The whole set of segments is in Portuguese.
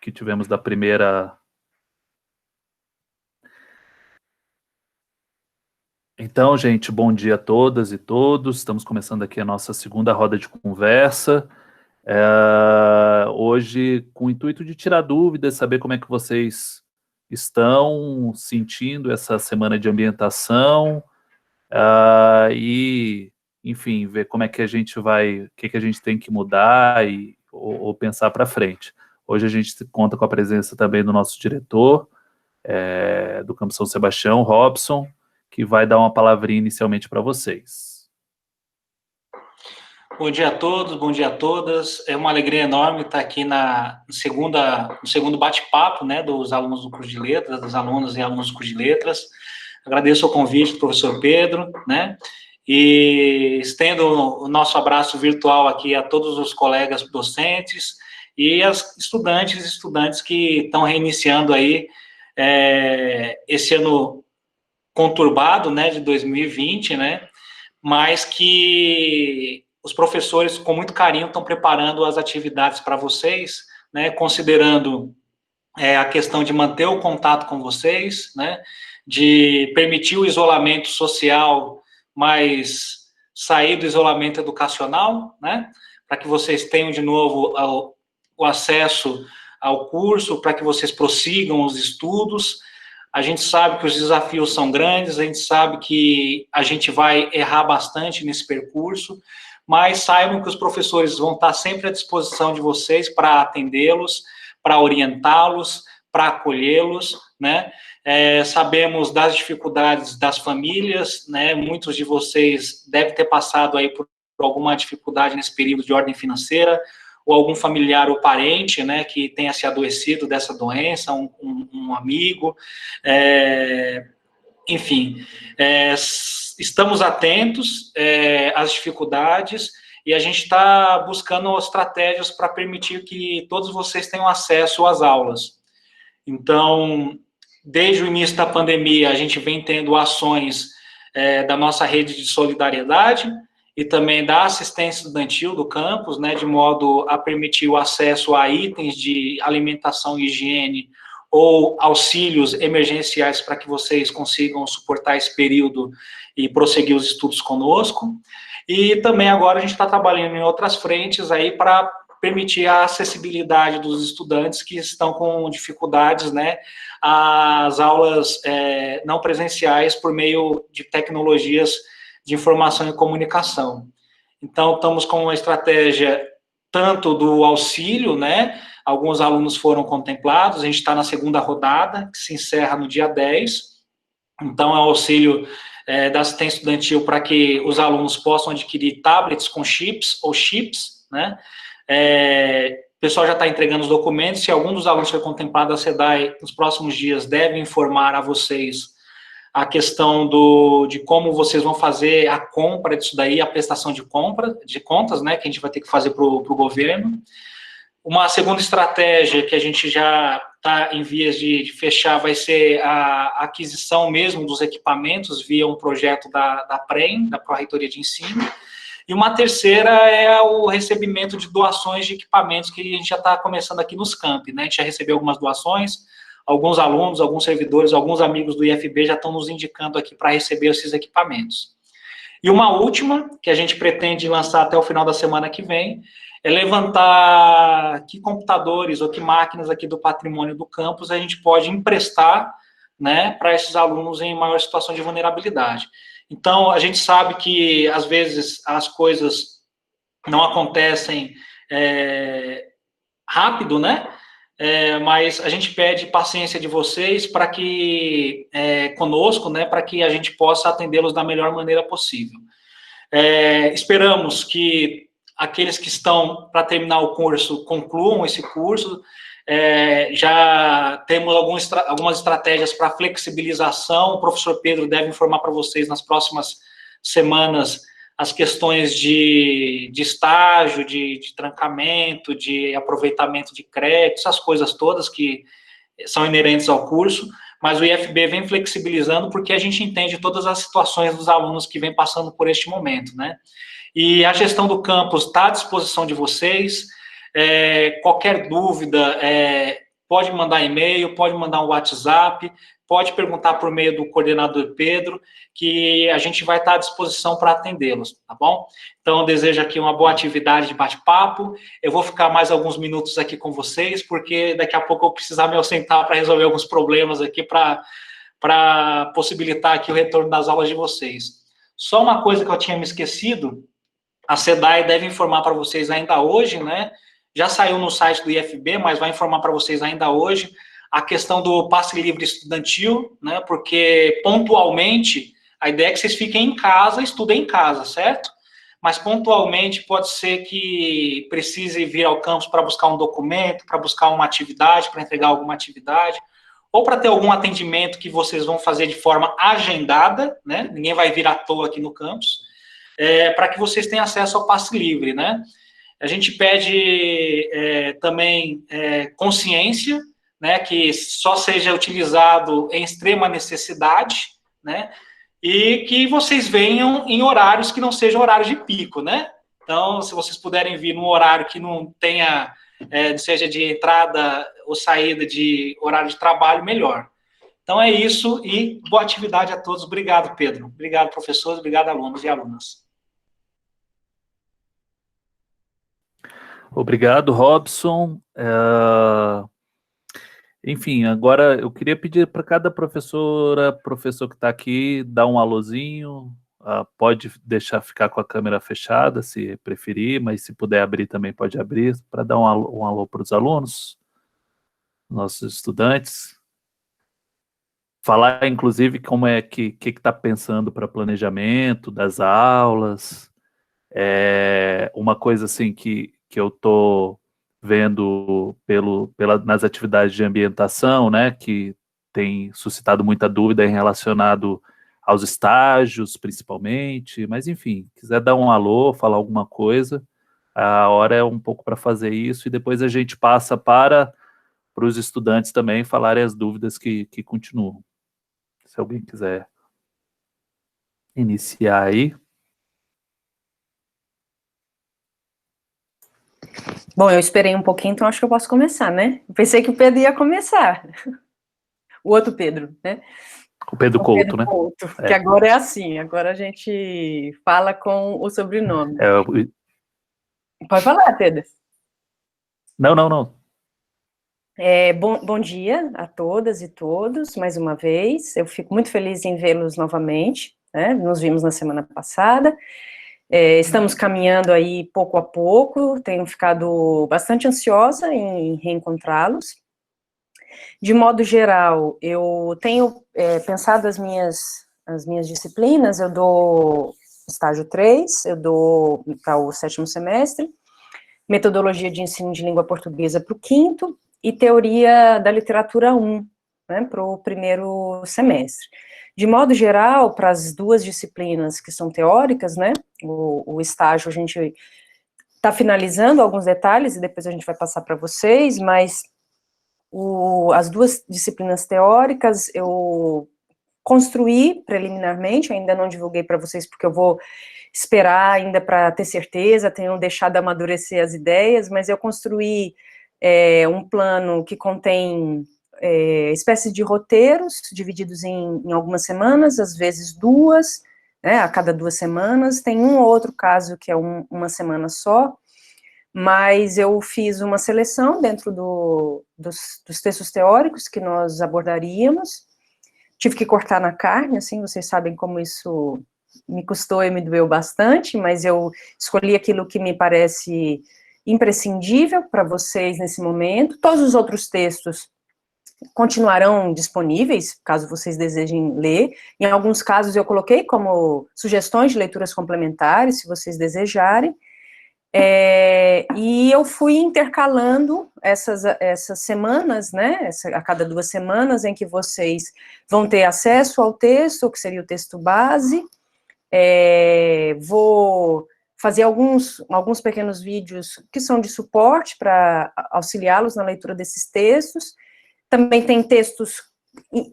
que tivemos da primeira... Então, gente, bom dia a todas e todos. Estamos começando aqui a nossa segunda roda de conversa. Hoje, com o intuito de tirar dúvidas, saber como é que vocês estão sentindo essa semana de ambientação, e, enfim, ver como é que a gente vai, o que a gente tem que mudar ou pensar para frente. Hoje a gente conta com a presença também do nosso diretor, do Campo São Sebastião, Robson, que vai dar uma palavrinha inicialmente para vocês. Bom dia a todos, bom dia a todas. É uma alegria enorme estar aqui no segundo bate-papo, né, dos alunos do curso de letras, das alunas e alunos do curso de letras. Agradeço o convite do professor Pedro, né, e estendo o nosso abraço virtual aqui a todos os colegas docentes e as estudantes e estudantes que estão reiniciando aí esse ano conturbado, né, de 2020, né, mas que os professores, com muito carinho, estão preparando as atividades para vocês, né, considerando a questão de manter o contato com vocês, né, de permitir o isolamento social, mas sair do isolamento educacional, né, para que vocês tenham de novo o acesso ao curso, para que vocês prossigam os estudos. A gente sabe que os desafios são grandes, a gente sabe que a gente vai errar bastante nesse percurso, mas saibam que os professores vão estar sempre à disposição de vocês para atendê-los, para orientá-los, para acolhê-los, né? Sabemos das dificuldades das famílias, né? Muitos de vocês devem ter passado aí por alguma dificuldade nesse período de ordem financeira, ou algum familiar ou parente, né, que tenha se adoecido dessa doença, um amigo, enfim, estamos atentos às dificuldades e a gente está buscando estratégias para permitir que todos vocês tenham acesso às aulas. Então, desde o início da pandemia, a gente vem tendo ações da nossa rede de solidariedade e também da assistência estudantil do campus, né, de modo a permitir o acesso a itens de alimentação e higiene ou auxílios emergenciais para que vocês consigam suportar esse período e prosseguir os estudos conosco. E também agora a gente está trabalhando em outras frentes aí para permitir a acessibilidade dos estudantes que estão com dificuldades, né, às aulas não presenciais por meio de tecnologias de informação e comunicação. Então, estamos com uma estratégia tanto do auxílio, né, alguns alunos foram contemplados, a gente está na segunda rodada, que se encerra no dia 10, então é o auxílio da assistência estudantil para que os alunos possam adquirir tablets com chips ou chips, né, o pessoal já está entregando os documentos, se algum dos alunos foi contemplado, a SEDAI, nos próximos dias, deve informar a vocês a questão de como vocês vão fazer a compra disso daí, a prestação de contas, né, que a gente vai ter que fazer para o governo. Uma segunda estratégia que a gente já está em vias de fechar vai ser a aquisição mesmo dos equipamentos via um projeto da PREM, da Pró-Reitoria de Ensino. E uma terceira é o recebimento de doações de equipamentos que a gente já está começando aqui nos campi, né? A gente já recebeu algumas doações, alguns alunos, alguns servidores, alguns amigos do IFB já estão nos indicando aqui para receber esses equipamentos. E uma última, que a gente pretende lançar até o final da semana que vem, é levantar que computadores ou que máquinas aqui do patrimônio do campus a gente pode emprestar, né, para esses alunos em maior situação de vulnerabilidade. Então, a gente sabe que, às vezes, as coisas não acontecem rápido, né? Mas a gente pede paciência de vocês para que, conosco, né, para que a gente possa atendê-los da melhor maneira possível. Esperamos que aqueles que estão para terminar o curso concluam esse curso. Já temos algumas estratégias para flexibilização. O professor Pedro deve informar para vocês nas próximas semanas as questões de estágio, de trancamento, de aproveitamento de crédito, essas coisas todas que são inerentes ao curso, mas o IFB vem flexibilizando porque a gente entende todas as situações dos alunos que vêm passando por este momento, né? E a gestão do campus está à disposição de vocês. Qualquer dúvida, pode mandar e-mail, pode mandar um WhatsApp, pode perguntar por meio do coordenador Pedro, que a gente vai estar à disposição para atendê-los, tá bom? Então, eu desejo aqui uma boa atividade de bate-papo. Eu vou ficar mais alguns minutos aqui com vocês, porque daqui a pouco eu vou precisar me ausentar para resolver alguns problemas aqui, para possibilitar aqui o retorno das aulas de vocês. Só uma coisa que eu tinha me esquecido, a SEDAI deve informar para vocês ainda hoje, né? Já saiu no site do IFB, mas vai informar para vocês ainda hoje a questão do passe livre estudantil, né? Porque pontualmente a ideia é que vocês fiquem em casa, estudem em casa, certo? Mas pontualmente pode ser que precise vir ao campus para buscar um documento, para buscar uma atividade, para entregar alguma atividade, ou para ter algum atendimento que vocês vão fazer de forma agendada, né? Ninguém vai vir à toa aqui no campus, para que vocês tenham acesso ao passe livre, né? A gente pede também consciência, né, que só seja utilizado em extrema necessidade, né, e que vocês venham em horários que não sejam horários de pico, né? Então, se vocês puderem vir num horário que não tenha, seja de entrada ou saída de horário de trabalho, melhor. Então, é isso e boa atividade a todos. Obrigado, Pedro. Obrigado, professores. Obrigado, alunos e alunas. Obrigado, Robson. Enfim, agora eu queria pedir para cada professor que está aqui, dar um alôzinho. Pode deixar ficar com a câmera fechada, se preferir, mas se puder abrir também pode abrir, para dar um alô para os alunos, nossos estudantes. Falar, inclusive, como é que está pensando para planejamento das aulas. Uma coisa assim que eu estou vendo nas atividades de ambientação, né, que tem suscitado muita dúvida em relacionado aos estágios, principalmente, mas enfim, quiser dar um alô, falar alguma coisa, a hora é um pouco para fazer isso, e depois a gente passa para os estudantes também falarem as dúvidas que continuam. Se alguém quiser iniciar aí. Bom, eu esperei um pouquinho, então acho que eu posso começar, né? Eu pensei que o Pedro ia começar. O outro Pedro, né? O Pedro Couto, né? Couto, que agora é assim, agora a gente fala com o sobrenome. Pode falar, Pedro. Não. Bom dia a todas e todos, mais uma vez. Eu fico muito feliz em vê-los novamente, né? Nos vimos na semana passada. Estamos caminhando aí pouco a pouco, tenho ficado bastante ansiosa em reencontrá-los. De modo geral, eu tenho pensado as minhas disciplinas, eu dou estágio 3, eu dou para o 7º semestre, metodologia de ensino de língua portuguesa para o 5º, e teoria da literatura 1, né, para o 1º semestre. De modo geral, para as duas disciplinas que são teóricas, né, o estágio a gente está finalizando alguns detalhes, e depois a gente vai passar para vocês, mas as duas disciplinas teóricas eu construí preliminarmente, ainda não divulguei para vocês, porque eu vou esperar ainda para ter certeza, tenho deixado amadurecer as ideias, mas eu construí um plano que contém espécies de roteiros, divididos em algumas semanas, às vezes 2, né, a cada 2 semanas, tem um ou outro caso que é uma semana só, mas eu fiz uma seleção dentro dos textos teóricos que nós abordaríamos, tive que cortar na carne, assim, vocês sabem como isso me custou e me doeu bastante, mas eu escolhi aquilo que me parece imprescindível para vocês nesse momento. Todos os outros textos continuarão disponíveis, caso vocês desejem ler. Em alguns casos eu coloquei como sugestões de leituras complementares, se vocês desejarem. E eu fui intercalando essas semanas, né, a cada 2 semanas, em que vocês vão ter acesso ao texto, que seria o texto base. Vou fazer alguns pequenos vídeos que são de suporte para auxiliá-los na leitura desses textos. Também tem textos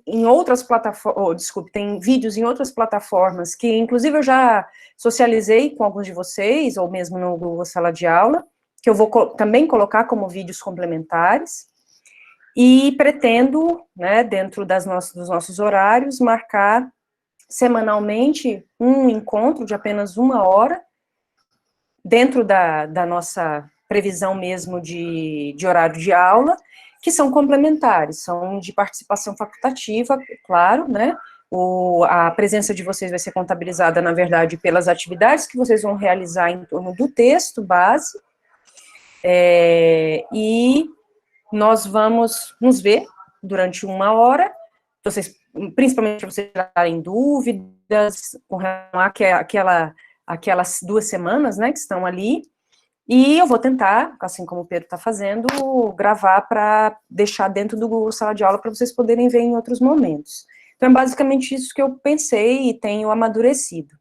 em outras plataformas, tem vídeos em outras plataformas, que inclusive eu já socializei com alguns de vocês, ou mesmo no Google Sala de Aula, que eu vou também colocar como vídeos complementares. e pretendo, né, dentro dos nossos horários, marcar semanalmente um encontro de apenas 1 hora, dentro da nossa previsão mesmo de horário de aula, que são complementares, são de participação facultativa, claro, né? A presença de vocês vai ser contabilizada, na verdade, pelas atividades que vocês vão realizar em torno do texto base, e nós vamos nos ver durante 1 hora, principalmente para vocês tirarem dúvidas com relação àquelas 2 semanas, né, que estão ali, e eu vou tentar, assim como o Pedro está fazendo, gravar para deixar dentro do Google Sala de Aula para vocês poderem ver em outros momentos. Então, é basicamente isso que eu pensei e tenho amadurecido.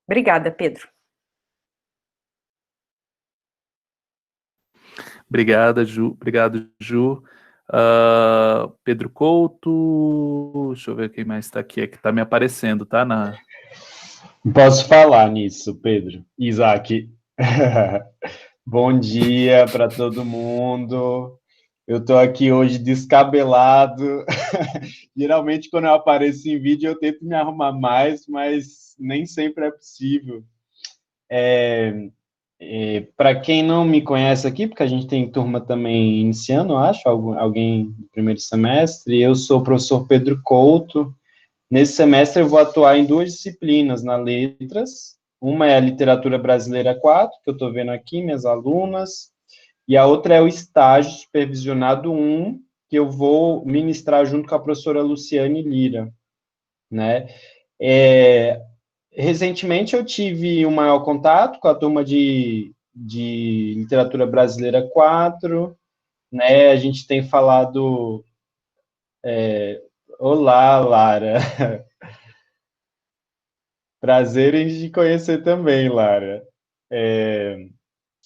Obrigada, Pedro. Obrigado, Ju. Pedro Couto, deixa eu ver quem mais está aqui, é que está me aparecendo, tá? Posso falar nisso, Pedro? Isaac. Bom dia para todo mundo. Eu estou aqui hoje descabelado. Geralmente, quando eu apareço em vídeo, eu tento me arrumar mais, mas nem sempre é possível. Para quem não me conhece aqui, porque a gente tem turma também iniciando, eu acho, alguém do primeiro semestre, eu sou o professor Pedro Couto. Nesse semestre eu vou atuar em 2 disciplinas na Letras. Uma é a Literatura Brasileira 4, que eu estou vendo aqui, minhas alunas, e a outra é o Estágio Supervisionado 1, que eu vou ministrar junto com a professora Luciane Lira, né? Recentemente eu tive um maior contato com a turma de Literatura Brasileira 4, né? A gente tem falado... Olá, Lara. Prazer em te conhecer também, Lara.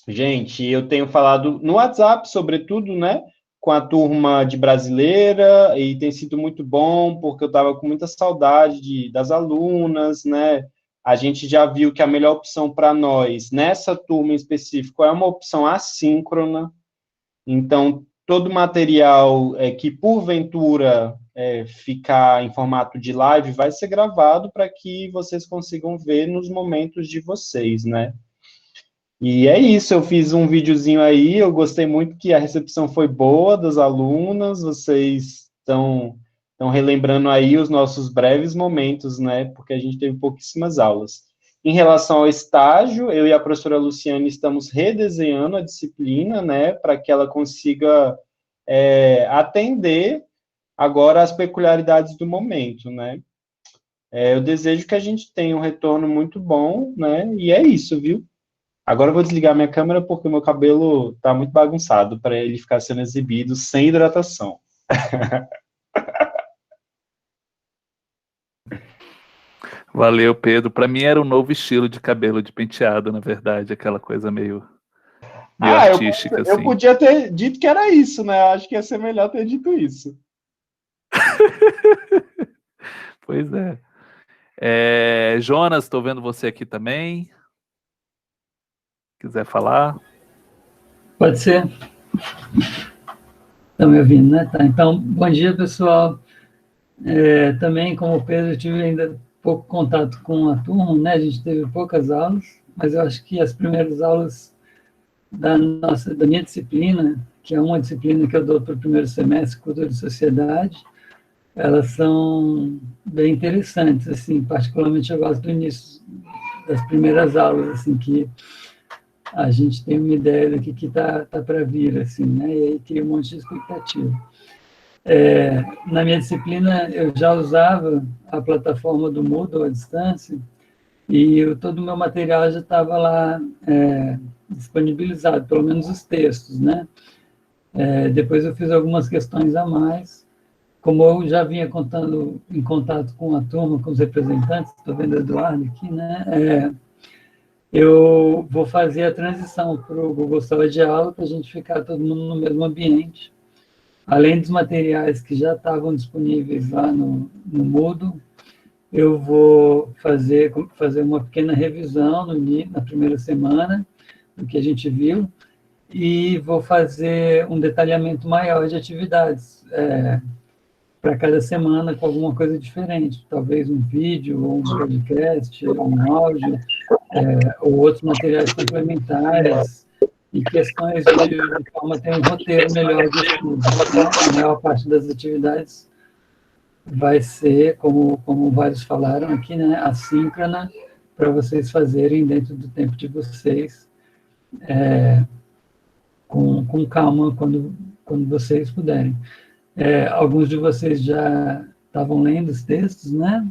Gente, eu tenho falado no WhatsApp, sobretudo, né, com a turma de brasileira, e tem sido muito bom, porque eu estava com muita saudade das alunas, né? A gente já viu que a melhor opção para nós, nessa turma em específico, é uma opção assíncrona. Então, todo material que, porventura, ficar em formato de live, vai ser gravado para que vocês consigam ver nos momentos de vocês, né? E é isso, eu fiz um videozinho aí, eu gostei muito que a recepção foi boa das alunas, vocês estão relembrando aí os nossos breves momentos, né, porque a gente teve pouquíssimas aulas. Em relação ao estágio, eu e a professora Luciane estamos redesenhando a disciplina, né, para que ela consiga atender agora as peculiaridades do momento, né. Eu desejo que a gente tenha um retorno muito bom, né, e é isso, viu? Agora eu vou desligar minha câmera porque o meu cabelo está muito bagunçado para ele ficar sendo exibido sem hidratação. Valeu, Pedro. Para mim era um novo estilo de cabelo de penteado, na verdade, aquela coisa meio artística. Eu podia ter dito que era isso, né? Eu acho que ia ser melhor ter dito isso. Pois é. Jonas, estou vendo você aqui também. Quiser falar? Pode ser. Estão me ouvindo, né? Tá. Então, bom dia, pessoal. Também, como o Pedro, eu tive ainda pouco contato com a turma, né? A gente teve poucas aulas, mas eu acho que as primeiras aulas da minha disciplina, que é uma disciplina que eu dou para o primeiro semestre, Cultura e Sociedade, elas são bem interessantes, assim, particularmente eu gosto do início das primeiras aulas, assim, que a gente tem uma ideia do que tá para vir, assim, né? E aí cria um monte de expectativa. Na minha disciplina, eu já usava a plataforma do Moodle à distância e todo o meu material já estava lá disponibilizado, pelo menos os textos, né? Depois eu fiz algumas questões a mais. Como eu já vinha em contato com a turma, com os representantes, estou vendo o Eduardo aqui, né? Eu vou fazer a transição para o Google Sala de Aula, para a gente ficar todo mundo no mesmo ambiente. Além dos materiais que já estavam disponíveis lá no Moodle, eu vou fazer uma pequena revisão na primeira semana, do que a gente viu, e vou fazer um detalhamento maior de atividades para cada semana com alguma coisa diferente, talvez um vídeo, ou um podcast, um áudio, ou outros materiais complementares, e questões de forma a ter um roteiro melhor de estudo, né? A maior parte das atividades vai ser, como vários falaram aqui, né, assíncrona, para vocês fazerem dentro do tempo de vocês, com calma, quando vocês puderem. Alguns de vocês já estavam lendo os textos, né?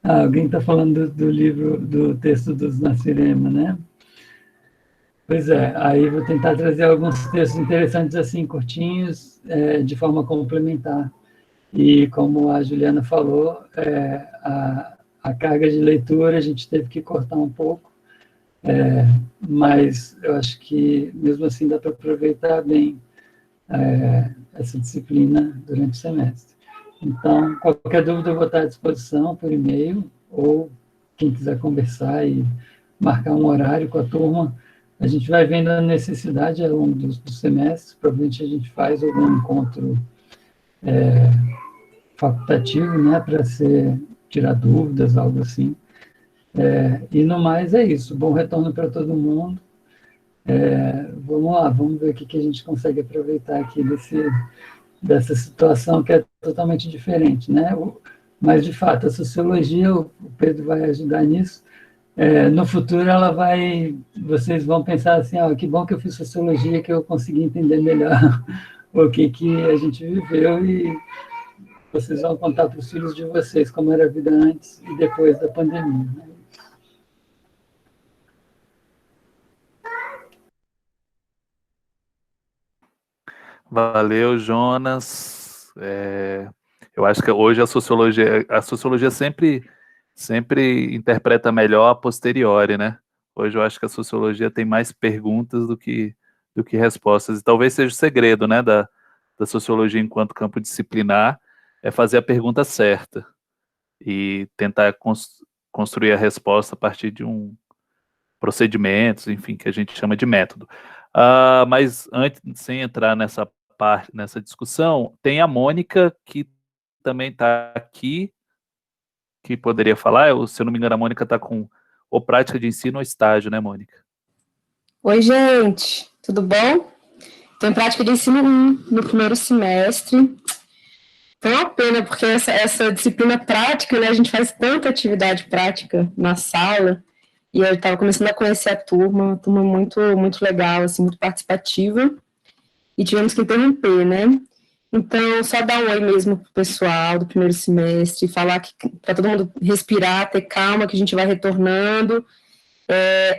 Alguém está falando do livro, do texto dos Nascirema, né? Pois aí vou tentar trazer alguns textos interessantes, assim, curtinhos, de forma complementar. E como a Juliana falou, a carga de leitura a gente teve que cortar um pouco, mas eu acho que, mesmo assim, dá para aproveitar bem essa disciplina durante o semestre. Então, qualquer dúvida eu vou estar à disposição por e-mail, ou quem quiser conversar e marcar um horário com a turma. A gente vai vendo a necessidade ao longo do semestre, provavelmente a gente faz algum encontro facultativo, né, para tirar dúvidas, algo assim. E no mais é isso, bom retorno para todo mundo. Vamos lá, vamos ver o que a gente consegue aproveitar aqui dessa situação que é totalmente diferente, né? Mas, de fato, a sociologia, o Pedro vai ajudar nisso, no futuro vocês vão pensar assim, que bom que eu fiz sociologia, que eu consegui entender melhor o que a gente viveu, e vocês vão contar para os filhos de vocês como era a vida antes e depois da pandemia, né? Valeu, Jonas. Eu acho que hoje a sociologia sempre interpreta melhor a posteriori, né? Hoje eu acho que a sociologia tem mais perguntas do que respostas. E talvez seja o segredo, né, da sociologia enquanto campo disciplinar, é fazer a pergunta certa e tentar construir a resposta a partir de procedimentos, enfim, que a gente chama de método. Mas antes, sem entrar nessa discussão, tem a Mônica, que também está aqui, que poderia falar. Se eu não me engano, a Mônica está com ou prática de ensino ou estágio, né, Mônica? Oi, gente, tudo bom? Estou em prática de ensino 1 no primeiro semestre. Foi uma pena, porque essa disciplina prática, né, a gente faz tanta atividade prática na sala, e eu estava começando a conhecer a turma, uma turma muito, muito legal, assim, muito participativa, e tivemos que interromper, né? Então, só dar um oi mesmo para o pessoal do primeiro semestre, falar para todo mundo respirar, ter calma, que a gente vai retornando.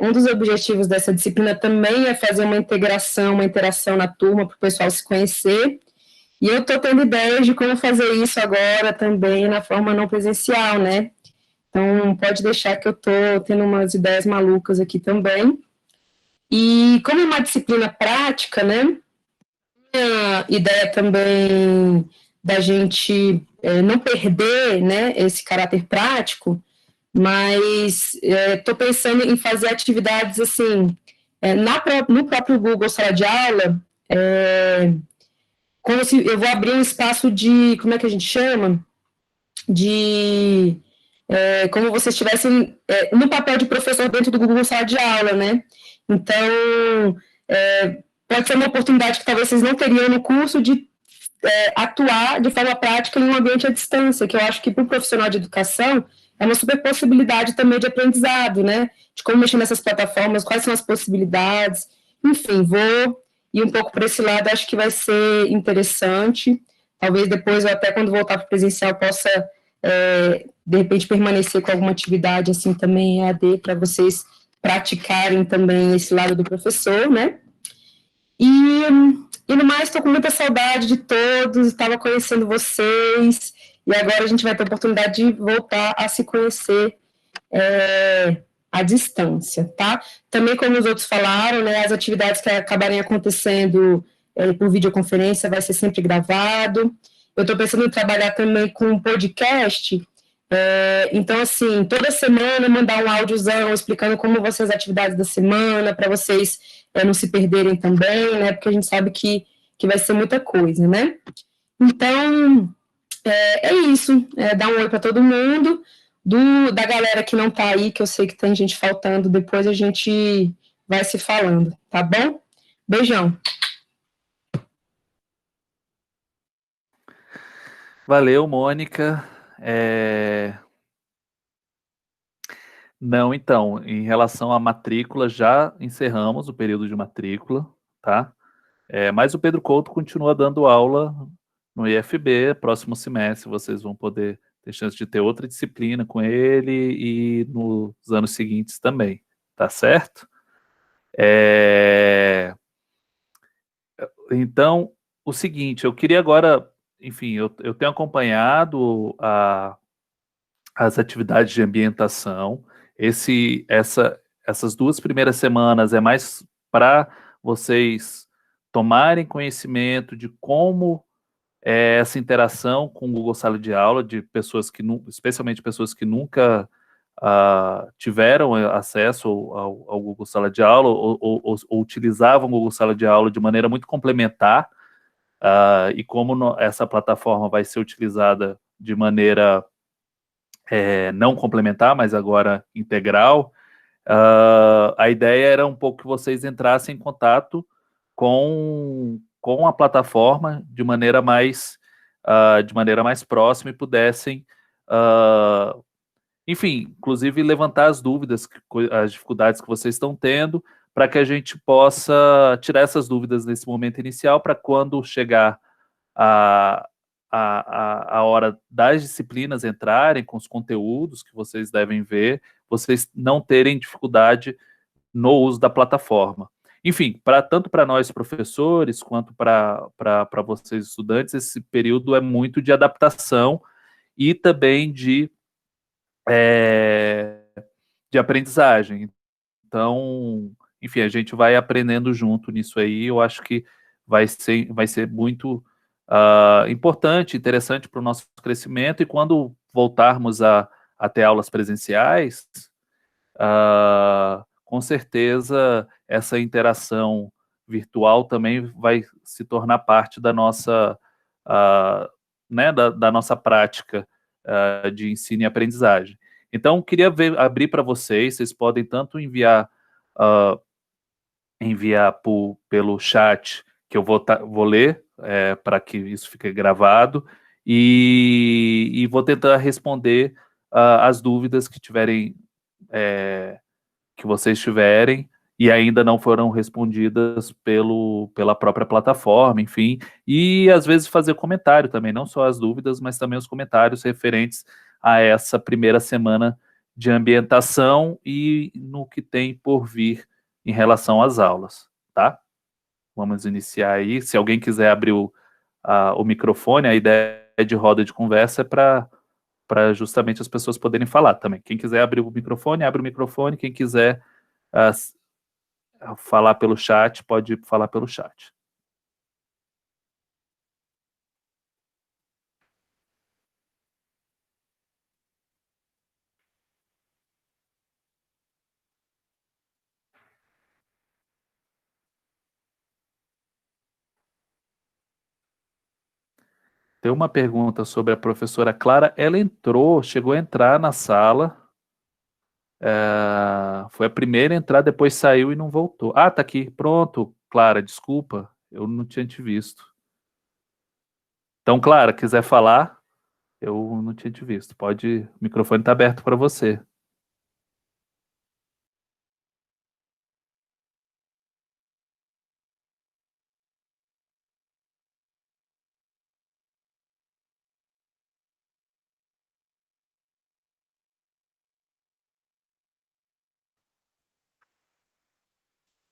Um dos objetivos dessa disciplina também é fazer uma integração, uma interação na turma, para o pessoal se conhecer, e eu estou tendo ideias de como fazer isso agora também na forma não presencial, né? Então, pode deixar que eu estou tendo umas ideias malucas aqui também. E como é uma disciplina prática, né? A ideia também da gente não perder, né, esse caráter prático, mas estou pensando em fazer atividades assim, no próprio Google Sala de Aula, como se eu vou abrir um espaço de, como é que a gente chama? Como vocês estivessem no papel de professor dentro do Google Sala de Aula, né? Então, pode ser uma oportunidade que talvez vocês não teriam no curso de atuar de forma prática em um ambiente à distância, que eu acho que para o profissional de educação é uma super possibilidade também de aprendizado, né? De como mexer nessas plataformas, quais são as possibilidades, enfim, vou ir um pouco para esse lado, acho que vai ser interessante. Talvez depois, ou até quando voltar para o presencial, possa, de repente, permanecer com alguma atividade assim também EAD, para vocês praticarem também esse lado do professor, né? E no mais, estou com muita saudade de todos, estava conhecendo vocês, e agora a gente vai ter a oportunidade de voltar a se conhecer à distância, tá? Também, como os outros falaram, né, as atividades que acabarem acontecendo por videoconferência vai ser sempre gravado. Eu estou pensando em trabalhar também com um podcast, Então, assim, toda semana mandar um áudiozão explicando como vão ser as atividades da semana, para vocês não se perderem também, né? Porque a gente sabe que vai ser muita coisa, né? Então, é isso. Dar um oi para todo mundo. Da galera que não tá aí, que eu sei que tem gente faltando, depois a gente vai se falando, tá bom? Beijão. Valeu, Mônica. Não, então, em relação à matrícula, já encerramos o período de matrícula, tá? Mas o Pedro Couto continua dando aula no IFB, próximo semestre vocês vão poder ter chance de ter outra disciplina com ele e nos anos seguintes também, tá certo? Então, o seguinte, eu queria agora, enfim, eu tenho acompanhado as atividades de ambientação. Essas 2 primeiras semanas é mais para vocês tomarem conhecimento de como é essa interação com o Google Sala de Aula, de pessoas especialmente pessoas que nunca tiveram acesso ao Google Sala de Aula ou utilizavam o Google Sala de Aula de maneira muito complementar, e como essa plataforma vai ser utilizada de maneira não complementar, mas agora integral. A ideia era um pouco que vocês entrassem em contato com a plataforma de maneira mais próxima e pudessem, enfim, inclusive levantar as dúvidas, as dificuldades que vocês estão tendo, para que a gente possa tirar essas dúvidas nesse momento inicial, para quando chegar a hora das disciplinas entrarem com os conteúdos que vocês devem ver, vocês não terem dificuldade no uso da plataforma. Enfim, tanto para nós professores, quanto para vocês estudantes, esse período é muito de adaptação e também de aprendizagem. Então, enfim, a gente vai aprendendo junto nisso aí. Eu acho que vai ser muito importante, interessante para o nosso crescimento. E quando voltarmos a ter aulas presenciais, com certeza essa interação virtual também vai se tornar parte da nossa, né, da nossa prática de ensino e aprendizagem. Então, queria abrir para vocês podem tanto enviar pelo chat, que eu vou ler, para que isso fique gravado, e vou tentar responder as dúvidas que tiverem, que vocês tiverem, e ainda não foram respondidas pela própria plataforma, enfim, e às vezes fazer comentário também, não só as dúvidas, mas também os comentários referentes a essa primeira semana de ambientação e no que tem por vir em relação às aulas, tá? Vamos iniciar aí. Se alguém quiser abrir o microfone, a ideia de roda de conversa é para justamente as pessoas poderem falar também. Quem quiser abrir o microfone, abre o microfone. Quem quiser falar pelo chat, pode falar pelo chat. Tem uma pergunta sobre a professora Clara. Ela chegou a entrar na sala. Foi a primeira a entrar, depois saiu e não voltou. Ah, tá aqui. Pronto, Clara, desculpa. Eu não tinha te visto. Então, Clara, quiser falar, eu não tinha te visto. Pode, o microfone está aberto para você.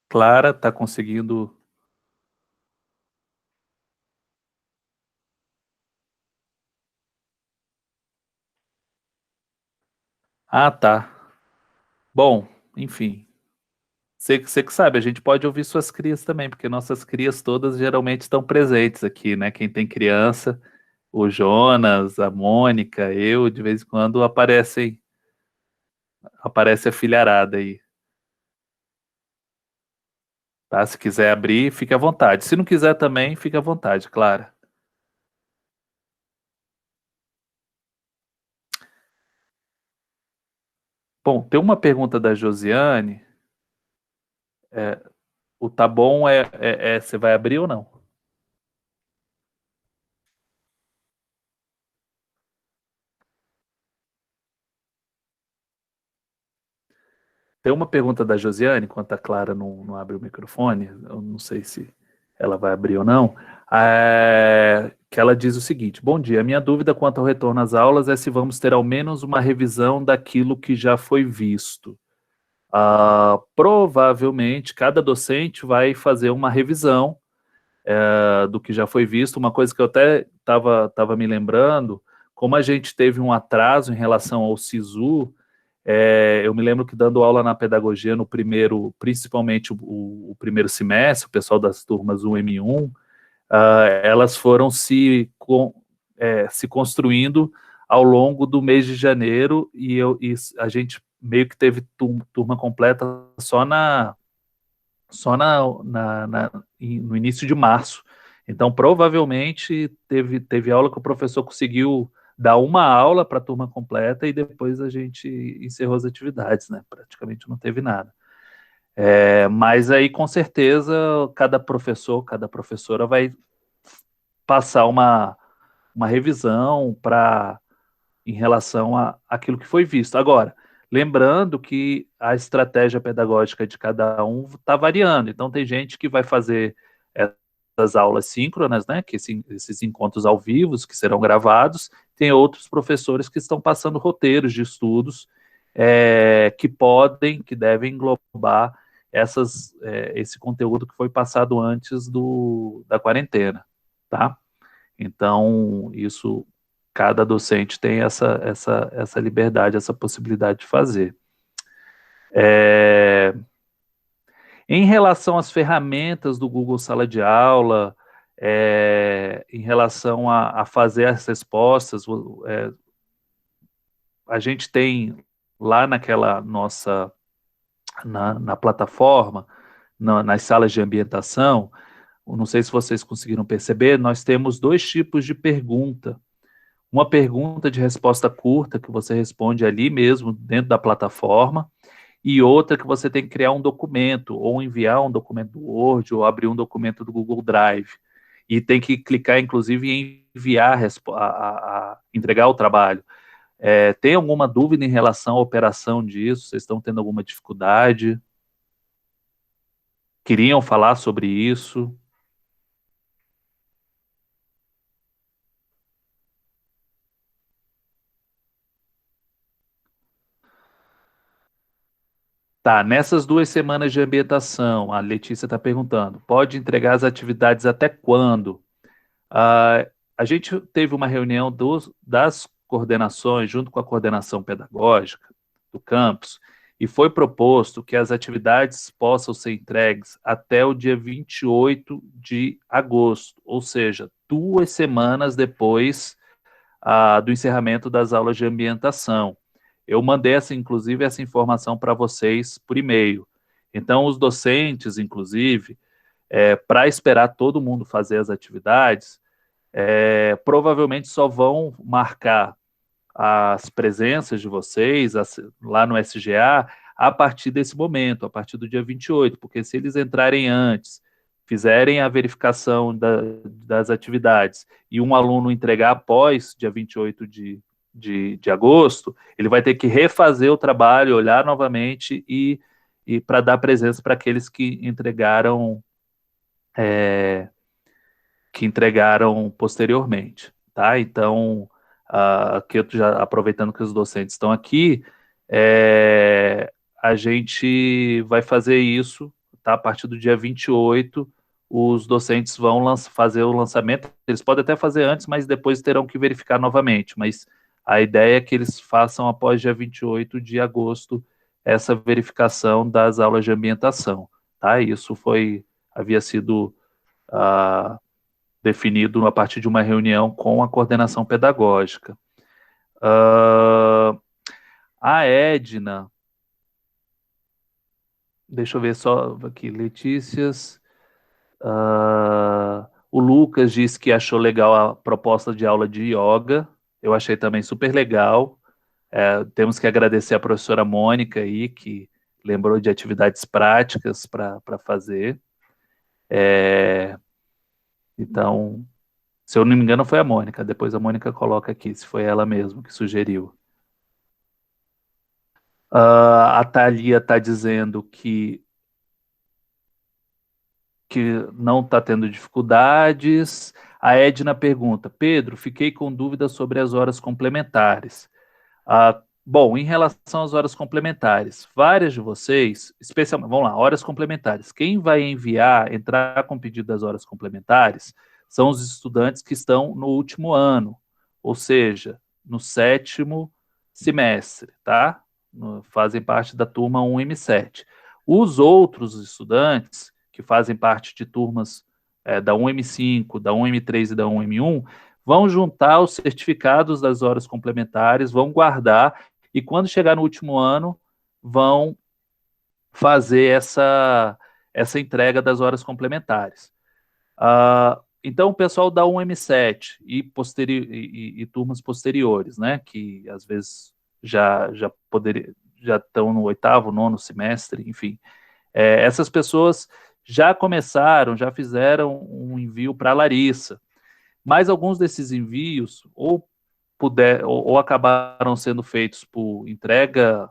Clara, está conseguindo? Ah, tá. Bom, enfim. Você que sabe, a gente pode ouvir suas crias também, porque nossas crias todas geralmente estão presentes aqui, né? Quem tem criança, o Jonas, a Mônica, eu, de vez em quando aparece a filharada aí. Tá? Se quiser abrir, fique à vontade. Se não quiser também, fique à vontade, claro. Bom, tem uma pergunta da Josiane. O tá bom você vai abrir ou não? Tem uma pergunta da Josiane, enquanto a Clara não abre o microfone, eu não sei se ela vai abrir ou não, que ela diz o seguinte: bom dia, minha dúvida quanto ao retorno às aulas é se vamos ter ao menos uma revisão daquilo que já foi visto. Provavelmente, cada docente vai fazer uma revisão do que já foi visto. Uma coisa que eu até estava me lembrando, como a gente teve um atraso em relação ao SISU, eu me lembro que dando aula na pedagogia no primeiro, principalmente o primeiro semestre, o pessoal das turmas 1M1, elas foram se construindo ao longo do mês de janeiro e a gente meio que teve turma completa só no início de março. Então, provavelmente, teve aula que o professor conseguiu dar uma aula para a turma completa e depois a gente encerrou as atividades, né? Praticamente não teve nada. Mas aí, com certeza, cada professor, cada professora vai passar uma revisão em relação àquilo que foi visto. Agora, lembrando que a estratégia pedagógica de cada um está variando. Então, tem gente que vai fazer essas aulas síncronas, né, que esses encontros ao vivo, que serão gravados. Tem outros professores que estão passando roteiros de estudos que devem englobar esse conteúdo que foi passado antes da quarentena, tá? Então, isso, cada docente tem essa liberdade, essa possibilidade de fazer. Em relação às ferramentas do Google Sala de Aula, em relação a fazer as respostas, a gente tem lá naquela nossa, na plataforma, nas salas de ambientação, não sei se vocês conseguiram perceber, nós temos 2 tipos de pergunta. Uma pergunta de resposta curta, que você responde ali mesmo, dentro da plataforma, e outra que você tem que criar um documento, ou enviar um documento do Word, ou abrir um documento do Google Drive. E tem que clicar, inclusive, em enviar, entregar o trabalho. Tem alguma dúvida em relação à operação disso? Vocês estão tendo alguma dificuldade? Queriam falar sobre isso? Tá, nessas 2 semanas de ambientação, a Letícia está perguntando, pode entregar as atividades até quando? A gente teve uma reunião das coordenações, junto com a coordenação pedagógica do campus, e foi proposto que as atividades possam ser entregues até o dia 28 de agosto, ou seja, 2 semanas depois do encerramento das aulas de ambientação. Eu mandei, inclusive, essa informação para vocês por e-mail. Então, os docentes, inclusive, para esperar todo mundo fazer as atividades, provavelmente só vão marcar as presenças de vocês lá no SGA a partir desse momento, a partir do dia 28, porque se eles entrarem antes, fizerem a verificação das atividades e um aluno entregar após dia 28 de agosto, ele vai ter que refazer o trabalho, olhar novamente e para dar presença para aqueles que entregaram posteriormente, tá? Então, aqui eu já aproveitando que os docentes estão aqui, a gente vai fazer isso, tá? A partir do dia 28, os docentes vão fazer o lançamento, eles podem até fazer antes, mas depois terão que verificar novamente, mas a ideia é que eles façam após dia 28 de agosto essa verificação das aulas de ambientação, tá? Isso havia sido definido a partir de uma reunião com a coordenação pedagógica. A Edna, deixa eu ver só aqui, Letícias, o Lucas disse que achou legal a proposta de aula de yoga, eu achei também super legal. Temos que agradecer a professora Mônica aí, que lembrou de atividades práticas para fazer. Então, se eu não me engano, foi a Mônica. Depois a Mônica coloca aqui, se foi ela mesma que sugeriu. A Thalia está dizendo que não está tendo dificuldades. A Edna pergunta, Pedro, fiquei com dúvidas sobre as horas complementares. Bom, em relação às horas complementares, várias de vocês, especialmente, vamos lá, horas complementares. Quem vai entrar com pedido das horas complementares, são os estudantes que estão no último ano, ou seja, no 7º semestre, tá? Fazem parte da turma 1M7. Os outros estudantes, que fazem parte de turmas da 1M5, da 1M3 e da 1M1, vão juntar os certificados das horas complementares, vão guardar, e quando chegar no último ano, vão fazer essa entrega das horas complementares. Então, o pessoal da 1M7 e turmas posteriores, né, que às vezes já estão no 8º, 9º semestre, enfim, essas pessoas já começaram, já fizeram um envio para a Larissa, mas alguns desses envios ou acabaram sendo feitos por entrega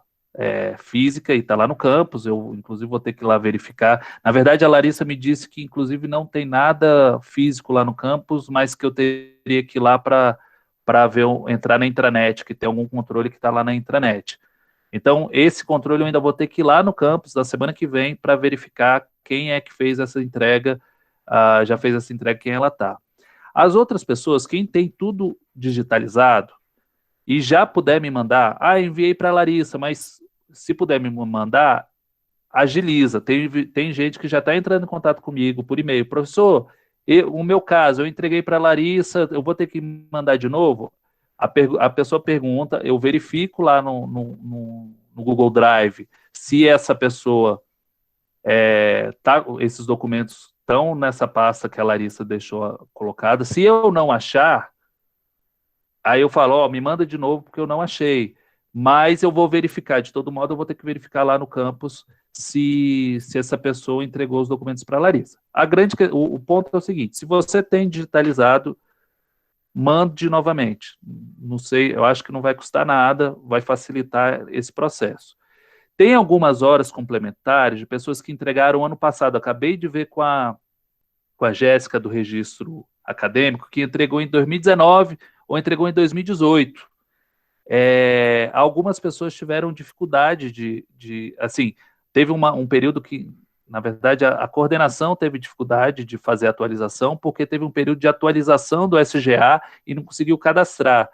física e está lá no campus, eu inclusive vou ter que ir lá verificar. Na verdade, a Larissa me disse que inclusive não tem nada físico lá no campus, mas que eu teria que ir lá para entrar na intranet, que tem algum controle que está lá na intranet. Então, esse controle eu ainda vou ter que ir lá no campus da semana que vem para verificar quem é que fez essa entrega, já fez essa entrega, quem ela está. As outras pessoas, quem tem tudo digitalizado e já puder me mandar, enviei para a Larissa, mas se puder me mandar, agiliza. Tem gente que já está entrando em contato comigo por e-mail. Professor, o meu caso, eu entreguei para a Larissa, eu vou ter que mandar de novo? A pessoa pergunta, eu verifico lá no Google Drive se essa pessoa esses documentos estão nessa pasta que a Larissa deixou colocada. Se eu não achar, aí eu falo, me manda de novo porque eu não achei. Mas eu vou verificar, de todo modo eu vou ter que verificar lá no campus se essa pessoa entregou os documentos para a Larissa. O ponto é o seguinte, se você tem digitalizado, mande novamente. Não sei, eu acho que não vai custar nada, vai facilitar esse processo. Tem algumas horas complementares de pessoas que entregaram ano passado. Acabei de ver com a Jéssica do registro acadêmico, que entregou em 2019 ou entregou em 2018. Algumas pessoas tiveram dificuldade assim, teve um período que, na verdade, a coordenação teve dificuldade de fazer a atualização, porque teve um período de atualização do SGA e não conseguiu cadastrar.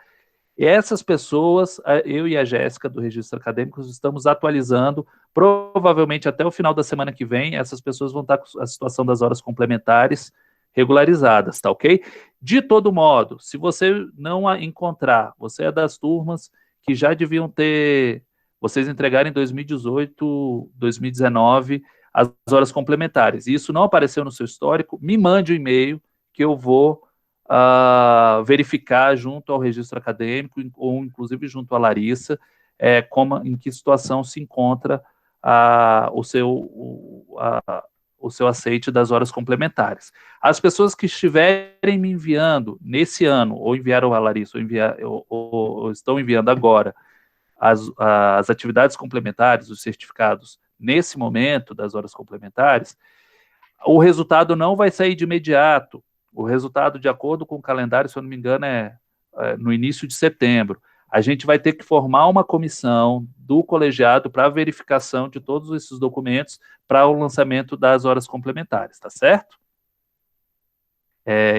E essas pessoas, eu e a Jéssica do registro acadêmico, estamos atualizando, provavelmente até o final da semana que vem, essas pessoas vão estar com a situação das horas complementares regularizadas, tá ok? De todo modo, se você não a encontrar, você é das turmas que já deviam ter, vocês entregarem em 2018, 2019, as horas complementares, e isso não apareceu no seu histórico, me mande um e-mail que eu vou verificar junto ao registro acadêmico, ou inclusive junto à Larissa, em que situação se encontra o seu aceite das horas complementares. As pessoas que estiverem me enviando nesse ano, ou enviaram a Larissa, ou estão enviando agora, as atividades complementares, os certificados, nesse momento das horas complementares, o resultado não vai sair de imediato. O resultado, de acordo com o calendário, se eu não me engano, é no início de setembro. A gente vai ter que formar uma comissão do colegiado para a verificação de todos esses documentos para o lançamento das horas complementares, tá certo?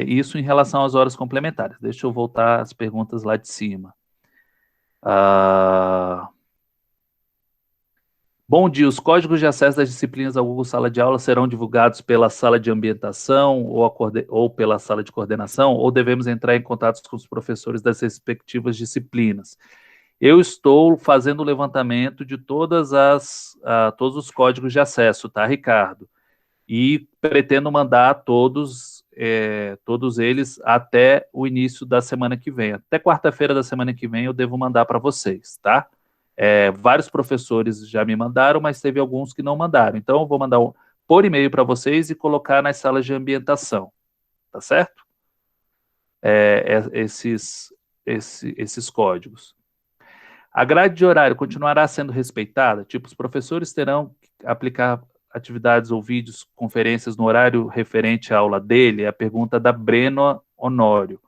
Isso em relação às horas complementares. Deixa eu voltar às perguntas lá de cima. Bom dia, os códigos de acesso das disciplinas ao Google Sala de Aula serão divulgados pela sala de ambientação ou pela sala de coordenação, ou devemos entrar em contato com os professores das respectivas disciplinas? Eu estou fazendo o levantamento de todos os códigos de acesso, tá, Ricardo? E pretendo mandar todos eles até o início da semana que vem. Até quarta-feira da semana que vem eu devo mandar para vocês, tá? Vários professores já me mandaram, mas teve alguns que não mandaram. Então, eu vou mandar por e-mail para vocês e colocar nas salas de ambientação, tá certo? Esses códigos. A grade de horário continuará sendo respeitada? Tipo, os professores terão que aplicar atividades ou vídeos, conferências no horário referente à aula dele? É a pergunta da Breno Honório.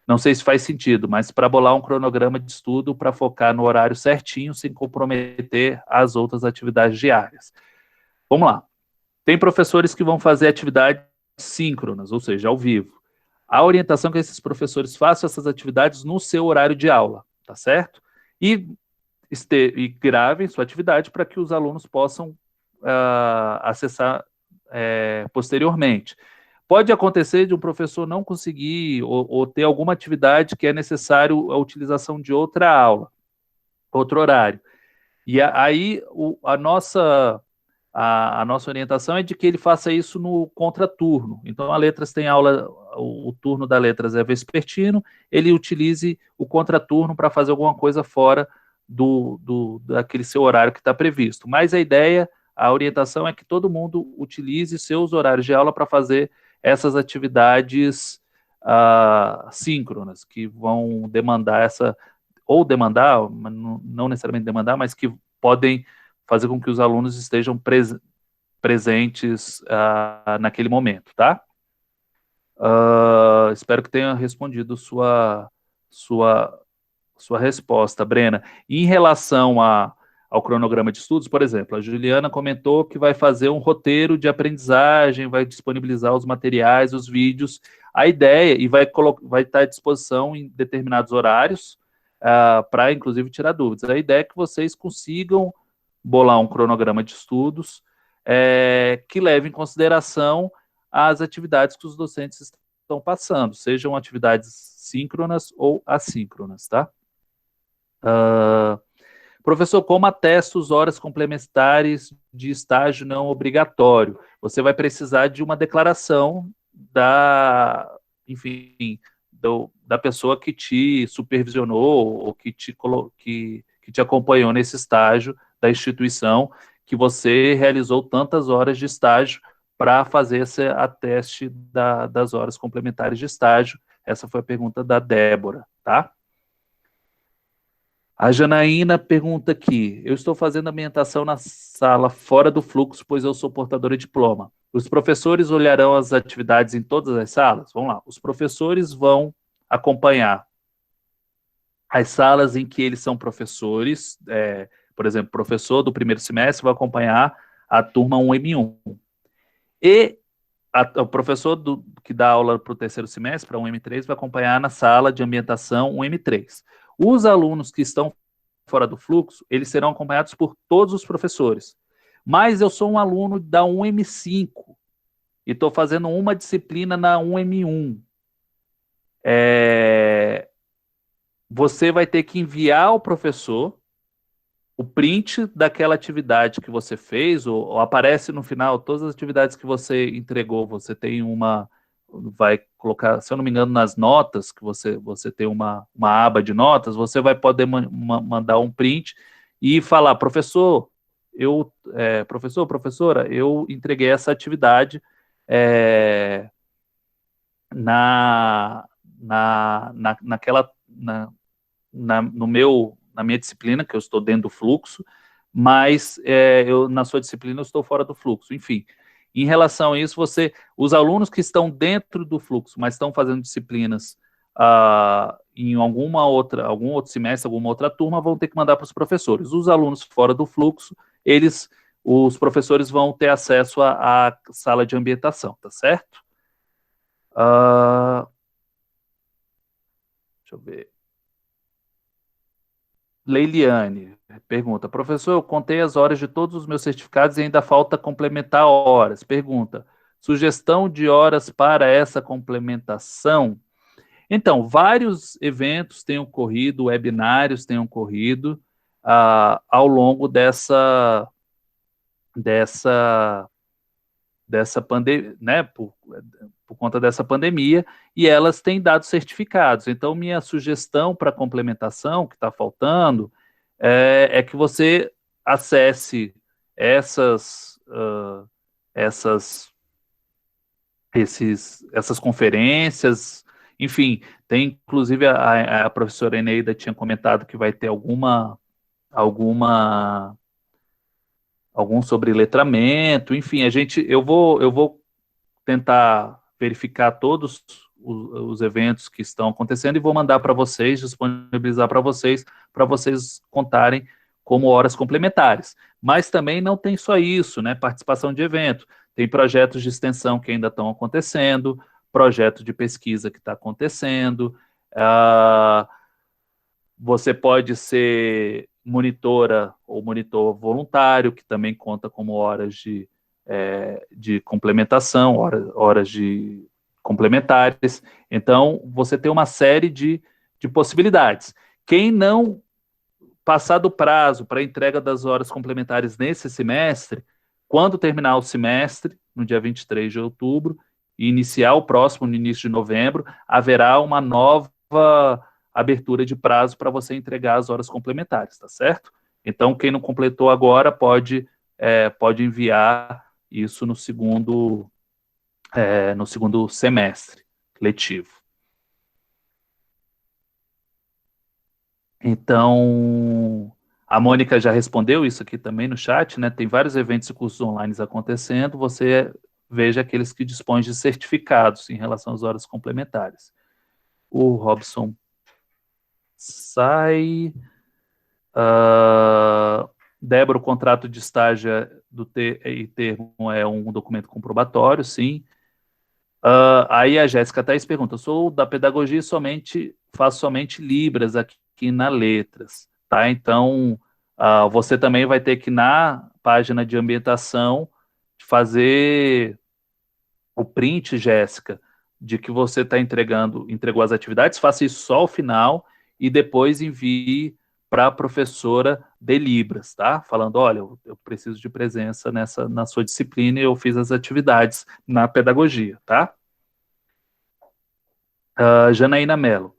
Não sei se faz sentido, mas para bolar um cronograma de estudo para focar no horário certinho, sem comprometer as outras atividades diárias. Vamos lá. Tem professores que vão fazer atividades síncronas, ou seja, ao vivo. A orientação é que esses professores façam essas atividades no seu horário de aula, tá certo? E gravem sua atividade para que os alunos possam acessar posteriormente. Pode acontecer de um professor não conseguir ou ter alguma atividade que é necessário a utilização de outra aula, outro horário. E aí a nossa orientação é de que ele faça isso no contraturno. Então, a Letras tem aula, o turno da Letras é vespertino, ele utilize o contraturno para fazer alguma coisa fora daquele seu horário que está previsto. Mas a orientação é que todo mundo utilize seus horários de aula para fazer essas atividades síncronas, que vão demandar não necessariamente demandar, mas que podem fazer com que os alunos estejam presentes naquele momento, tá? Espero que tenha respondido sua resposta, Brena. Em relação ao cronograma de estudos, por exemplo, a Juliana comentou que vai fazer um roteiro de aprendizagem, vai disponibilizar os materiais, os vídeos, a ideia, e vai estar à disposição em determinados horários, para, inclusive, tirar dúvidas. A ideia é que vocês consigam bolar um cronograma de estudos que leve em consideração as atividades que os docentes estão passando, sejam atividades síncronas ou assíncronas, tá? Professor, como atesto as horas complementares de estágio não obrigatório? Você vai precisar de uma declaração da pessoa que te supervisionou ou que te acompanhou nesse estágio da instituição, que você realizou tantas horas de estágio para fazer esse ateste das horas complementares de estágio. Essa foi a pergunta da Débora, tá? A Janaína pergunta aqui: eu estou fazendo ambientação na sala fora do fluxo, pois eu sou portadora de diploma. Os professores olharão as atividades em todas as salas? Vamos lá. Os professores vão acompanhar as salas em que eles são professores. Por exemplo, o professor do primeiro semestre vai acompanhar a turma 1M1. E o professor que dá aula para o terceiro semestre, para 1M3, vai acompanhar na sala de ambientação 1M3. Os alunos que estão fora do fluxo, eles serão acompanhados por todos os professores. Mas eu sou um aluno da 1M5 e estou fazendo uma disciplina na 1M1. Você vai ter que enviar ao professor o print daquela atividade que você fez, ou aparece no final, todas as atividades que você entregou, você tem vai colocar, se eu não me engano, nas notas, que você tem uma aba de notas, você vai poder mandar um print e falar: professora, eu entreguei essa atividade na minha disciplina, que eu estou dentro do fluxo, mas na sua disciplina eu estou fora do fluxo. Enfim, em relação a isso, os alunos que estão dentro do fluxo, mas estão fazendo disciplinas em algum outro semestre, alguma outra turma, vão ter que mandar para os professores. Os alunos fora do fluxo, os professores vão ter acesso à sala de ambientação, tá certo? Deixa eu ver. Leiliane, pergunta, professor, eu contei as horas de todos os meus certificados e ainda falta complementar horas. Pergunta, sugestão de horas para essa complementação? Então, vários eventos têm ocorrido, webinários têm ocorrido ao longo dessa pandemia, né, por conta dessa pandemia, e elas têm dado certificados. Então, minha sugestão para complementação, que está faltando, é que você acesse essas conferências, enfim, tem, inclusive, a professora Eneida tinha comentado que vai ter algum sobre letramento, enfim, eu vou tentar verificar todos os eventos que estão acontecendo e vou mandar para vocês, disponibilizar para vocês contarem como horas complementares. Mas também não tem só isso, né? Participação de evento. Tem projetos de extensão que ainda estão acontecendo, projeto de pesquisa que está acontecendo. Você pode ser monitora ou monitor voluntário, que também conta como horas de complementação, horas de complementares. Então, você tem uma série de possibilidades. Quem não passar do prazo para entrega das horas complementares nesse semestre, quando terminar o semestre, no dia 23 de outubro, e iniciar o próximo no início de novembro, haverá uma nova abertura de prazo para você entregar as horas complementares, tá certo? Então, quem não completou agora pode enviar isso no segundo semestre letivo. Então, a Mônica já respondeu isso aqui também no chat, né? Tem vários eventos e cursos online acontecendo, você veja aqueles que dispõem de certificados em relação às horas complementares. O Robson sai. Débora, o contrato de estágio e termo é um documento comprobatório, sim. Aí a Jéssica Thaís pergunta, sou da pedagogia e faço somente Libras aqui na Letras, tá? Então, você também vai ter que, na página de ambientação, fazer o print, Jéssica, de que você entregou as atividades, faça isso só ao final e depois envie para a professora de Libras, tá? Falando, olha, eu preciso de presença na sua disciplina e eu fiz as atividades na pedagogia, tá? Janaína Mello.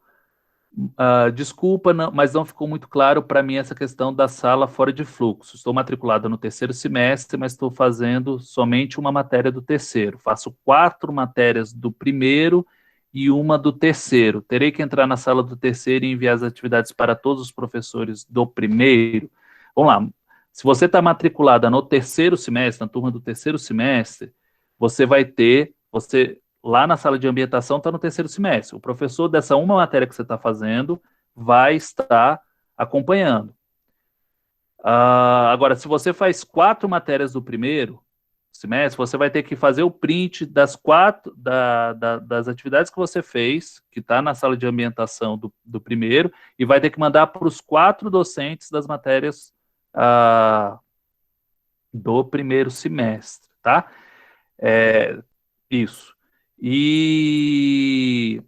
Desculpa, mas não ficou muito claro para mim essa questão da sala fora de fluxo. Estou matriculada no terceiro semestre, mas estou fazendo somente uma matéria do terceiro. Faço 4 matérias do primeiro e uma do terceiro. Terei que entrar na sala do terceiro e enviar as atividades para todos os professores do primeiro. Vamos lá. Se você está matriculada no terceiro semestre, na turma do terceiro semestre, você vai ter... Lá na sala de ambientação está no terceiro semestre. O professor dessa uma matéria que você está fazendo vai estar acompanhando. Agora, se você faz 4 matérias do primeiro semestre, você vai ter que fazer o print das atividades que você fez, que está na sala de ambientação do primeiro, e vai ter que mandar para os 4 docentes das matérias do primeiro semestre, tá? Isso. E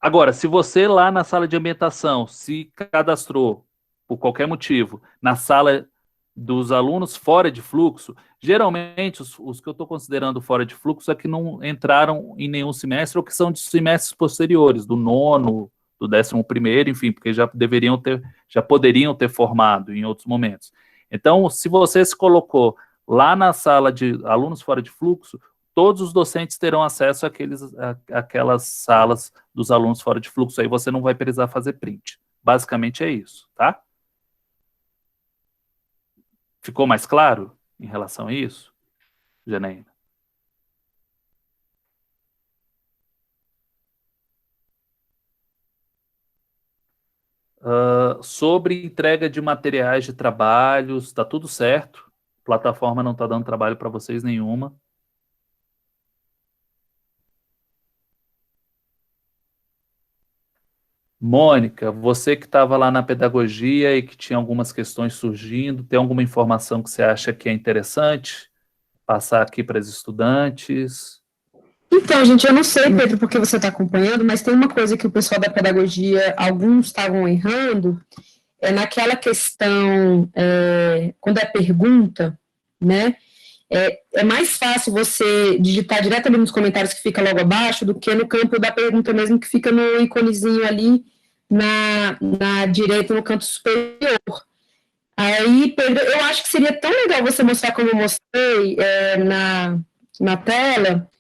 agora, se você lá na sala de ambientação se cadastrou por qualquer motivo na sala dos alunos fora de fluxo, geralmente os que eu estou considerando fora de fluxo é que não entraram em nenhum semestre ou que são de semestres posteriores, do 9º, do 11º, enfim, porque já poderiam ter formado em outros momentos. Então, se você se colocou lá na sala de alunos fora de fluxo, todos os docentes terão acesso àquelas salas dos alunos fora de fluxo, aí você não vai precisar fazer print. Basicamente é isso, tá? Ficou mais claro em relação a isso, Janaína? Sobre entrega de materiais de trabalhos, está tudo certo. A plataforma não está dando trabalho para vocês nenhuma. Mônica, você que estava lá na pedagogia e que tinha algumas questões surgindo, tem alguma informação que você acha que é interessante passar aqui para os estudantes? Então, gente, eu não sei, Pedro, porque você está acompanhando, mas tem uma coisa que o pessoal da pedagogia, alguns estavam errando, é naquela questão, quando é pergunta, né? É mais fácil você digitar direto ali nos comentários que fica logo abaixo do que no campo da pergunta mesmo, que fica no íconezinho ali na direita, no canto superior. Aí, Pedro, eu acho que seria tão legal você mostrar como eu mostrei na tela,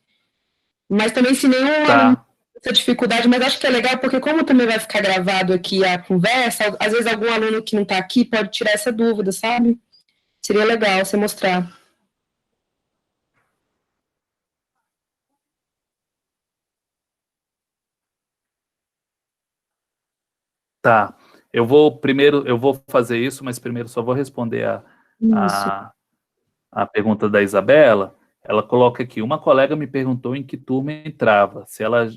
mas também se nenhum aluno Tá. tem essa dificuldade, mas acho que é legal porque como também vai ficar gravado aqui a conversa, às vezes algum aluno que não está aqui pode tirar essa dúvida, sabe? Seria legal você mostrar. Tá. Eu vou fazer isso, mas primeiro só vou responder Isso. a pergunta da Isabela. Ela coloca aqui: uma colega me perguntou em que turma entrava, se ela,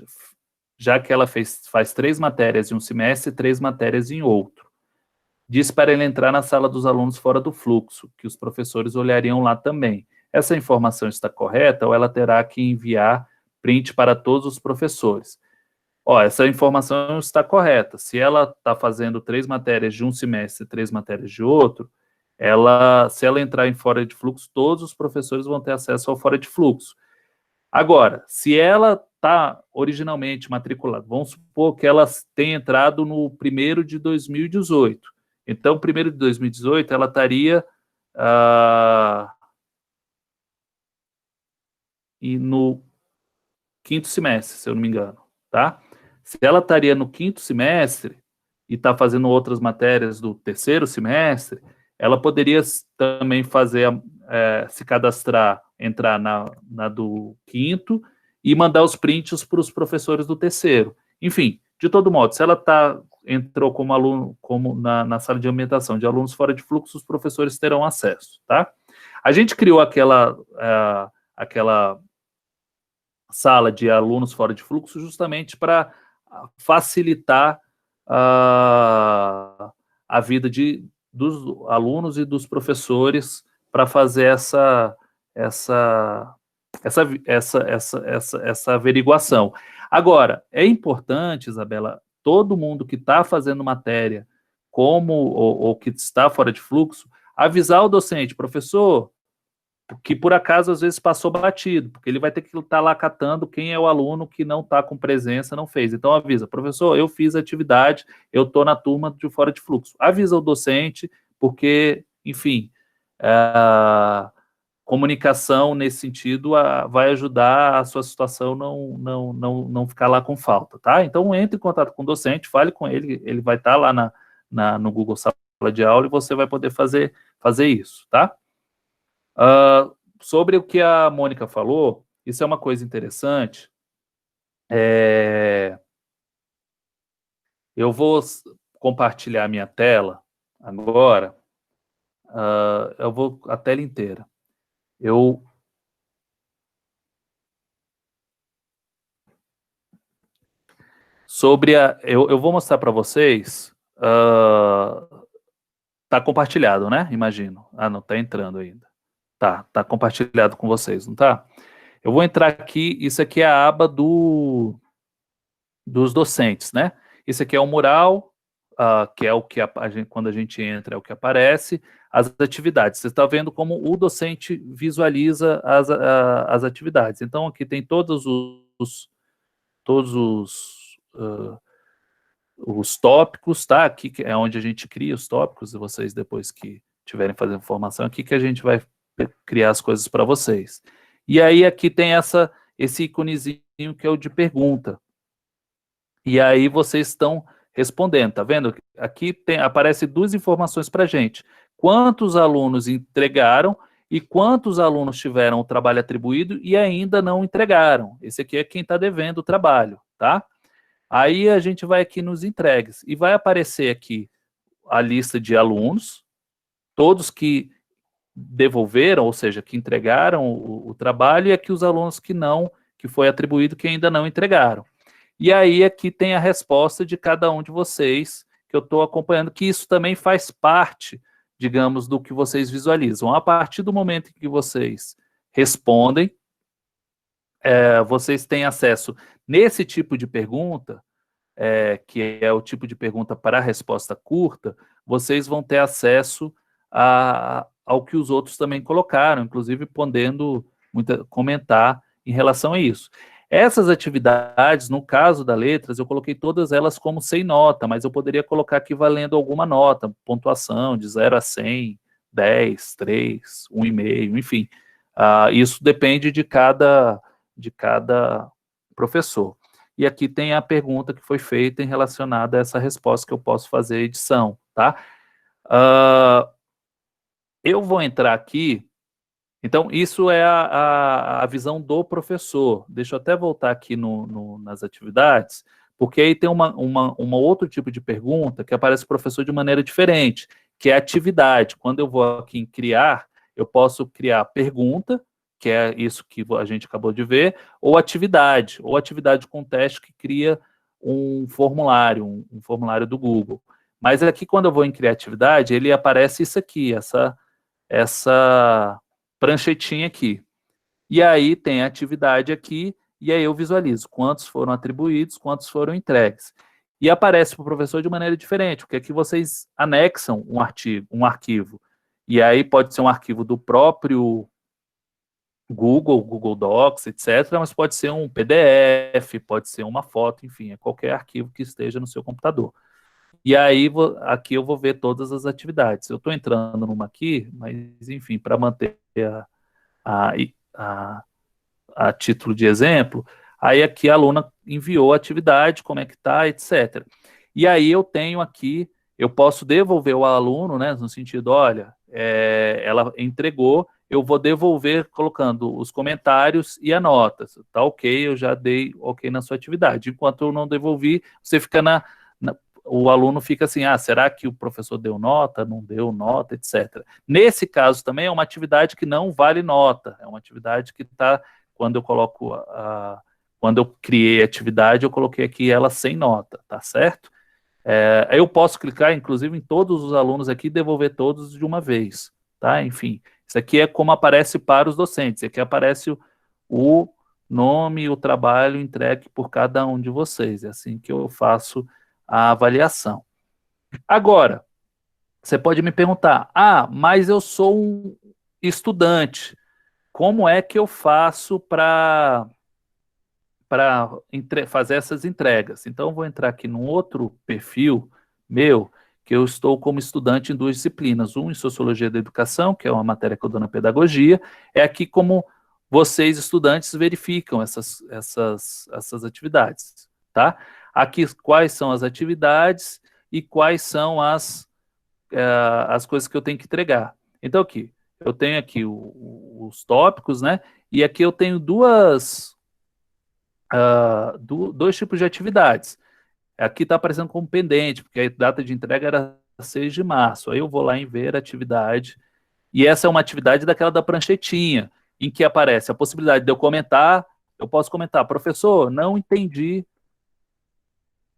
já que ela faz 3 matérias em um semestre e 3 matérias em outro. Disse para ele entrar na sala dos alunos fora do fluxo, que os professores olhariam lá também. Essa informação está correta ou ela terá que enviar print para todos os professores? Ó, essa informação está correta. Se ela está fazendo 3 matérias de um semestre e 3 matérias de outro, se ela entrar em fora de fluxo, todos os professores vão ter acesso ao fora de fluxo. Agora, se ela está originalmente matriculada, vamos supor que ela tenha entrado no 1º de 2018. Então, 1º de 2018, ela estaria no 5º semestre, se eu não me engano, tá? Se ela estaria no 5º semestre e está fazendo outras matérias do 3º semestre, ela poderia também se cadastrar, entrar na do 5º e mandar os prints para os professores do 3º. Enfim, de todo modo, se ela entrou como aluno, na sala de ambientação de alunos fora de fluxo, os professores terão acesso, tá? A gente criou aquela sala de alunos fora de fluxo justamente para facilitar a vida dos alunos e dos professores para fazer essa averiguação. Agora, é importante, Isabela, todo mundo que está fazendo matéria ou que está fora de fluxo, avisar o docente: professor, que por acaso às vezes passou batido, porque ele vai ter que estar lá catando quem é o aluno que não está com presença, não fez. Então avisa: professor, eu fiz a atividade, eu estou na turma de fora de fluxo. Avisa o docente, porque, enfim, comunicação nesse sentido vai ajudar a sua situação não ficar lá com falta, tá? Então entre em contato com o docente, fale com ele, ele vai estar lá no Google Sala de Aula e você vai poder fazer isso, tá? Sobre o que a Mônica falou, isso é uma coisa interessante. Eu vou compartilhar minha tela agora. Eu vou a tela inteira. Eu vou mostrar para vocês. Tá compartilhado, né? Imagino. Não está entrando ainda. Tá compartilhado com vocês, não tá? Eu vou entrar aqui, isso aqui é a aba dos docentes, né? Isso aqui é o mural, que é o que quando a gente entra, é o que aparece, as atividades. Você está vendo como o docente visualiza as atividades. Então, aqui tem todos os tópicos, tá? Aqui é onde a gente cria os tópicos, e vocês depois que tiverem fazendo formação, aqui que a gente vai criar as coisas para vocês. E aí aqui tem esse íconezinho que é o de pergunta. E aí vocês estão respondendo, tá vendo? Aqui aparece 2 informações para a gente: quantos alunos entregaram e quantos alunos tiveram o trabalho atribuído e ainda não entregaram. Esse aqui é quem está devendo o trabalho, tá? Aí a gente vai aqui nos entregues e vai aparecer aqui a lista de alunos, todos que devolveram, ou seja, que entregaram o trabalho, e aqui os alunos que foi atribuído, que ainda não entregaram. E aí aqui tem a resposta de cada um de vocês, que eu estou acompanhando, que isso também faz parte, digamos, do que vocês visualizam. A partir do momento em que vocês respondem, vocês têm acesso nesse tipo de pergunta, que é o tipo de pergunta para a resposta curta, vocês vão ter acesso ao que os outros também colocaram, inclusive podendo comentar em relação a isso. Essas atividades, no caso da letras, eu coloquei todas elas como sem nota, mas eu poderia colocar aqui valendo alguma nota, pontuação de 0 a 100, 10, 3, 1,5, enfim. Isso depende de cada professor. E aqui tem a pergunta que foi feita em relacionada a essa resposta que eu posso fazer a edição, tá? Eu vou entrar aqui. Então, isso é a visão do professor. Deixa eu até voltar aqui nas atividades, porque aí tem uma outro tipo de pergunta que aparece o professor de maneira diferente, que é atividade. Quando eu vou aqui em criar, eu posso criar pergunta, que é isso que a gente acabou de ver, ou atividade com teste que cria um formulário, um formulário do Google. Mas aqui, quando eu vou em criatividade, ele aparece isso aqui, essa pranchetinha aqui. E aí tem a atividade aqui, e aí eu visualizo quantos foram atribuídos, quantos foram entregues. E aparece para o professor de maneira diferente, porque aqui vocês anexam um arquivo. E aí pode ser um arquivo do próprio Google Docs, etc., mas pode ser um PDF, pode ser uma foto, enfim, é qualquer arquivo que esteja no seu computador. E aí, aqui eu vou ver todas as atividades. Eu estou entrando numa aqui, mas, enfim, para manter a título de exemplo, aí aqui a aluna enviou a atividade, como é que está, etc. E aí eu tenho aqui, eu posso devolver o aluno, né, no sentido, olha, ela entregou, eu vou devolver colocando os comentários e a nota. Tá ok, eu já dei ok na sua atividade. Enquanto eu não devolvi, você fica o aluno fica assim, será que o professor deu nota, não deu nota, etc. Nesse caso também é uma atividade que não vale nota, é uma atividade que está, quando eu coloco, quando eu criei a atividade, eu coloquei aqui ela sem nota, tá certo? Eu posso clicar, inclusive, em todos os alunos aqui e devolver todos de uma vez, tá? Enfim, isso aqui é como aparece para os docentes, aqui aparece o nome e o trabalho entregue por cada um de vocês, é assim que eu faço a avaliação. Agora, você pode me perguntar, mas eu sou um estudante, como é que eu faço para fazer essas entregas? Então, eu vou entrar aqui num outro perfil meu, que eu estou como estudante em 2 disciplinas, um em Sociologia da Educação, que é uma matéria que eu dou na Pedagogia, é aqui como vocês, estudantes, verificam essas atividades, tá? Aqui, quais são as atividades e quais são as coisas que eu tenho que entregar. Então, aqui, eu tenho aqui os tópicos, né? E aqui eu tenho dois tipos de atividades. Aqui está aparecendo como pendente, porque a data de entrega era 6 de março. Aí eu vou lá em ver a atividade, e essa é uma atividade daquela da pranchetinha, em que aparece a possibilidade de eu comentar, eu posso comentar, professor, não entendi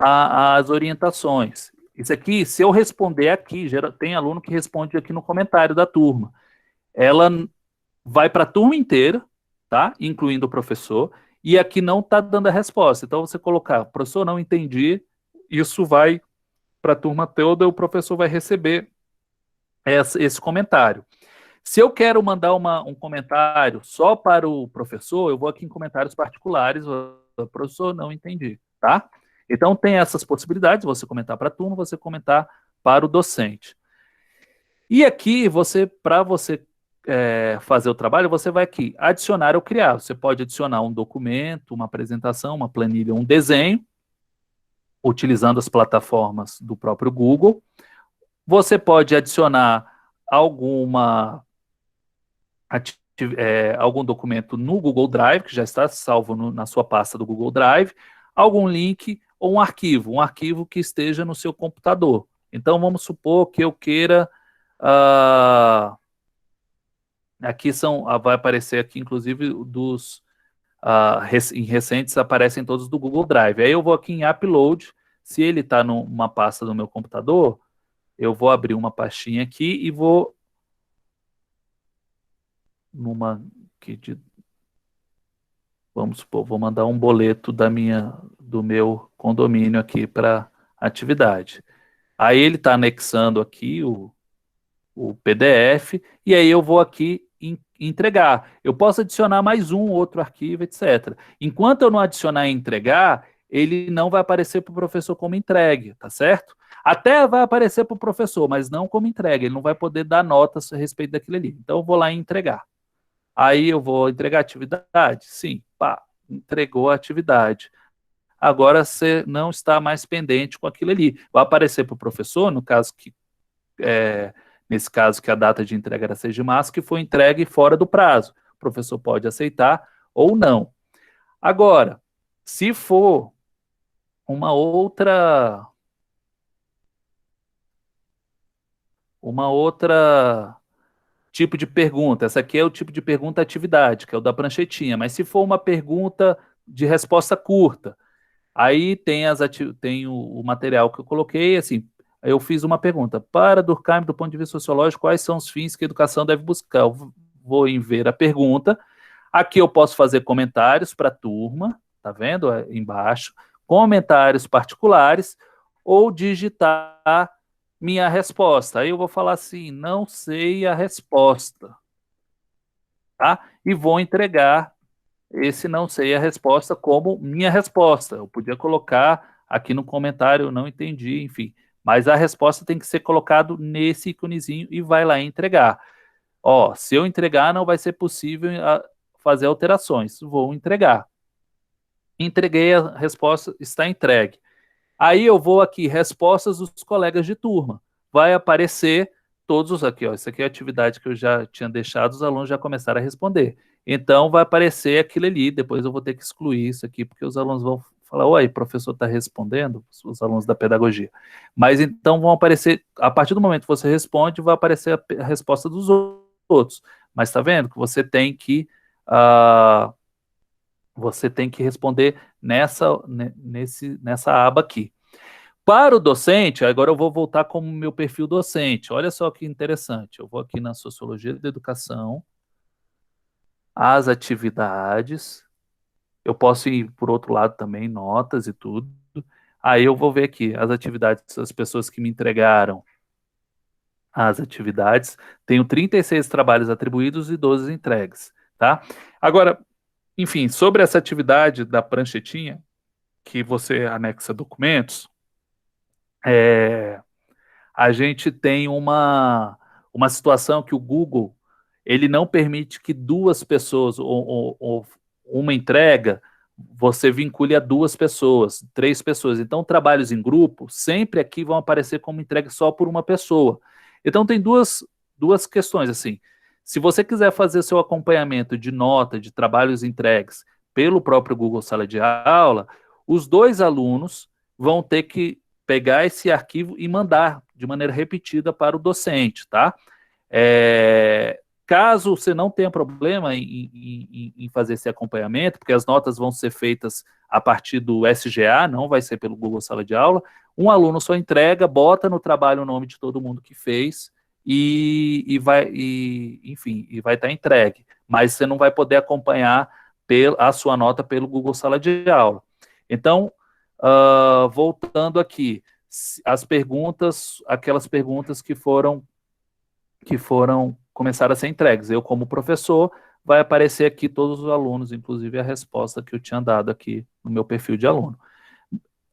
as orientações. Isso aqui, se eu responder aqui, tem aluno que responde aqui no comentário da turma. Ela vai para a turma inteira, tá? Incluindo o professor, e aqui não está dando a resposta. Então, você colocar, professor, não entendi, isso vai para a turma toda, o professor vai receber esse comentário. Se eu quero mandar um comentário só para o professor, eu vou aqui em comentários particulares, professor, não entendi, tá? Então, tem essas possibilidades, você comentar para a turma, você comentar para o docente. E aqui, para você fazer o trabalho, você vai aqui, adicionar ou criar. Você pode adicionar um documento, uma apresentação, uma planilha, um desenho, utilizando as plataformas do próprio Google. Você pode adicionar algum documento no Google Drive, que já está salvo na sua pasta do Google Drive, algum link ou um arquivo que esteja no seu computador. Então, vamos supor que eu queira... aqui vai aparecer aqui, inclusive, em recentes aparecem todos do Google Drive. Aí eu vou aqui em Upload, se ele está numa pasta do meu computador, eu vou abrir uma pastinha aqui e vou numa aqui de, vamos supor, vou mandar um boleto do meu condomínio aqui para atividade. Aí ele está anexando aqui o PDF, e aí eu vou aqui entregar. Eu posso adicionar mais um outro arquivo, etc. Enquanto eu não adicionar e entregar, ele não vai aparecer para o professor como entregue, tá certo? Até vai aparecer para o professor, mas não como entregue. Ele não vai poder dar notas a respeito daquilo ali. Então eu vou lá e entregar. Aí eu vou entregar a atividade? Sim, pá, entregou a atividade. Agora você não está mais pendente com aquilo ali. Vai aparecer para o professor, no caso que nesse caso que a data de entrega era 6 de março, que foi entregue fora do prazo. O professor pode aceitar ou não. Agora, se for uma outra tipo de pergunta, essa aqui é o tipo de pergunta atividade, que é o da pranchetinha, mas se for uma pergunta de resposta curta, aí tem o material que eu coloquei, assim, eu fiz uma pergunta. Para Durkheim, do ponto de vista sociológico, quais são os fins que a educação deve buscar? Eu vou em ver a pergunta. Aqui eu posso fazer comentários para a turma, tá vendo embaixo? Comentários particulares, ou digitar minha resposta. Aí eu vou falar assim, não sei a resposta, tá? E vou entregar esse não sei a resposta como minha resposta. Eu podia colocar aqui no comentário, não entendi, enfim. Mas a resposta tem que ser colocado nesse íconezinho e vai lá entregar. Ó, se eu entregar, não vai ser possível fazer alterações. Vou entregar. Entreguei a resposta, está entregue. Aí eu vou aqui, respostas dos colegas de turma. Vai aparecer todos os aqui, ó. Isso aqui é a atividade que eu já tinha deixado, os alunos já começaram a responder. Então vai aparecer aquilo ali, depois eu vou ter que excluir isso aqui, porque os alunos vão falar, oi, o professor está respondendo, os alunos da pedagogia. Mas então vão aparecer, a partir do momento que você responde, vai aparecer a resposta dos outros. Mas está vendo que você tem que responder nessa aba aqui. Para o docente, agora eu vou voltar como meu perfil docente. Olha só que interessante. Eu vou aqui na Sociologia da Educação, as atividades. Eu posso ir por outro lado também, notas e tudo. Aí eu vou ver aqui as atividades, as pessoas que me entregaram as atividades. Tenho 36 trabalhos atribuídos e 12 entregues, tá? Agora, enfim, sobre essa atividade da pranchetinha, que você anexa documentos, a gente tem uma situação que o Google ele não permite que duas pessoas ou uma entrega você vincule a duas pessoas, três pessoas. Então, trabalhos em grupo sempre aqui vão aparecer como entregue só por uma pessoa. Então, tem duas questões assim. Se você quiser fazer seu acompanhamento de nota de trabalhos entregues pelo próprio Google Sala de Aula, os dois alunos vão ter que pegar esse arquivo e mandar de maneira repetida para o docente, tá? Caso você não tenha problema em fazer esse acompanhamento, porque as notas vão ser feitas a partir do SGA, não vai ser pelo Google Sala de Aula, um aluno só entrega, bota no trabalho o nome de todo mundo que fez enfim, vai estar entregue. Mas você não vai poder acompanhar a sua nota pelo Google Sala de Aula. Então, voltando aqui, as perguntas, aquelas perguntas que começaram a ser entregues. Eu, como professor, vai aparecer aqui todos os alunos, inclusive a resposta que eu tinha dado aqui no meu perfil de aluno.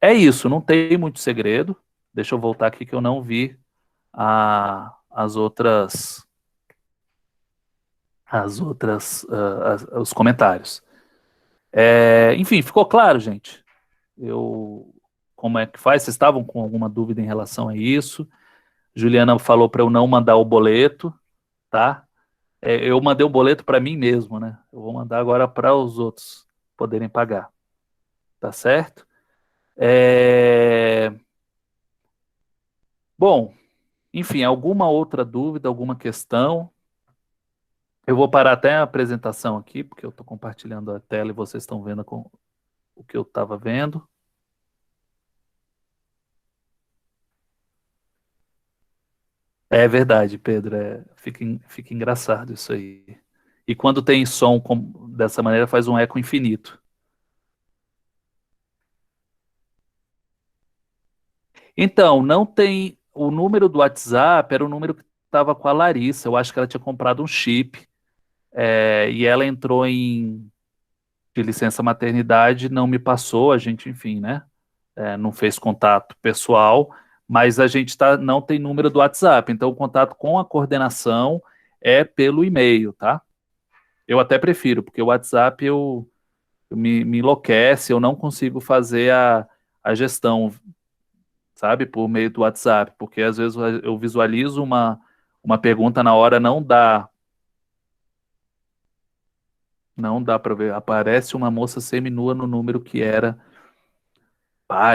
É isso, não tem muito segredo. Deixa eu voltar aqui que eu não vi os comentários. Enfim, ficou claro, gente? Como é que faz? Vocês estavam com alguma dúvida em relação a isso? Juliana falou para eu não mandar o boleto, tá? Eu mandei o boleto para mim mesmo, né? Eu vou mandar agora para os outros poderem pagar. Tá certo? Bom, enfim, alguma outra dúvida, alguma questão? Eu vou parar até a apresentação aqui, porque eu estou compartilhando a tela e vocês estão vendo o que eu estava vendo. É verdade, Pedro. Fica engraçado isso aí. E quando tem som dessa maneira, faz um eco infinito. Então, não tem. O número do WhatsApp era o número que estava com a Larissa. Eu acho que ela tinha comprado um chip. E ela entrou de licença maternidade, não me passou, a gente, enfim, né? Não fez contato pessoal, mas a gente não tem número do WhatsApp, então o contato com a coordenação é pelo e-mail, tá? Eu até prefiro, porque o WhatsApp me enlouquece, eu não consigo fazer a gestão, sabe, por meio do WhatsApp, porque às vezes eu visualizo uma pergunta na hora, não dá para ver, aparece uma moça seminua no número que era.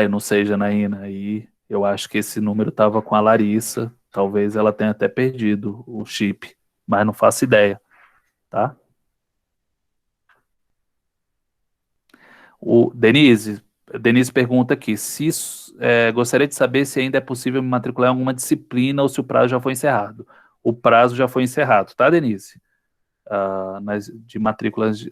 Eu não sei, Janaína, aí eu acho que esse número estava com a Larissa, talvez ela tenha até perdido o chip, mas não faço ideia, tá? Denise pergunta aqui, gostaria de saber se ainda é possível me matricular em alguma disciplina ou se o prazo já foi encerrado. O prazo já foi encerrado, tá, Denise? De matrículas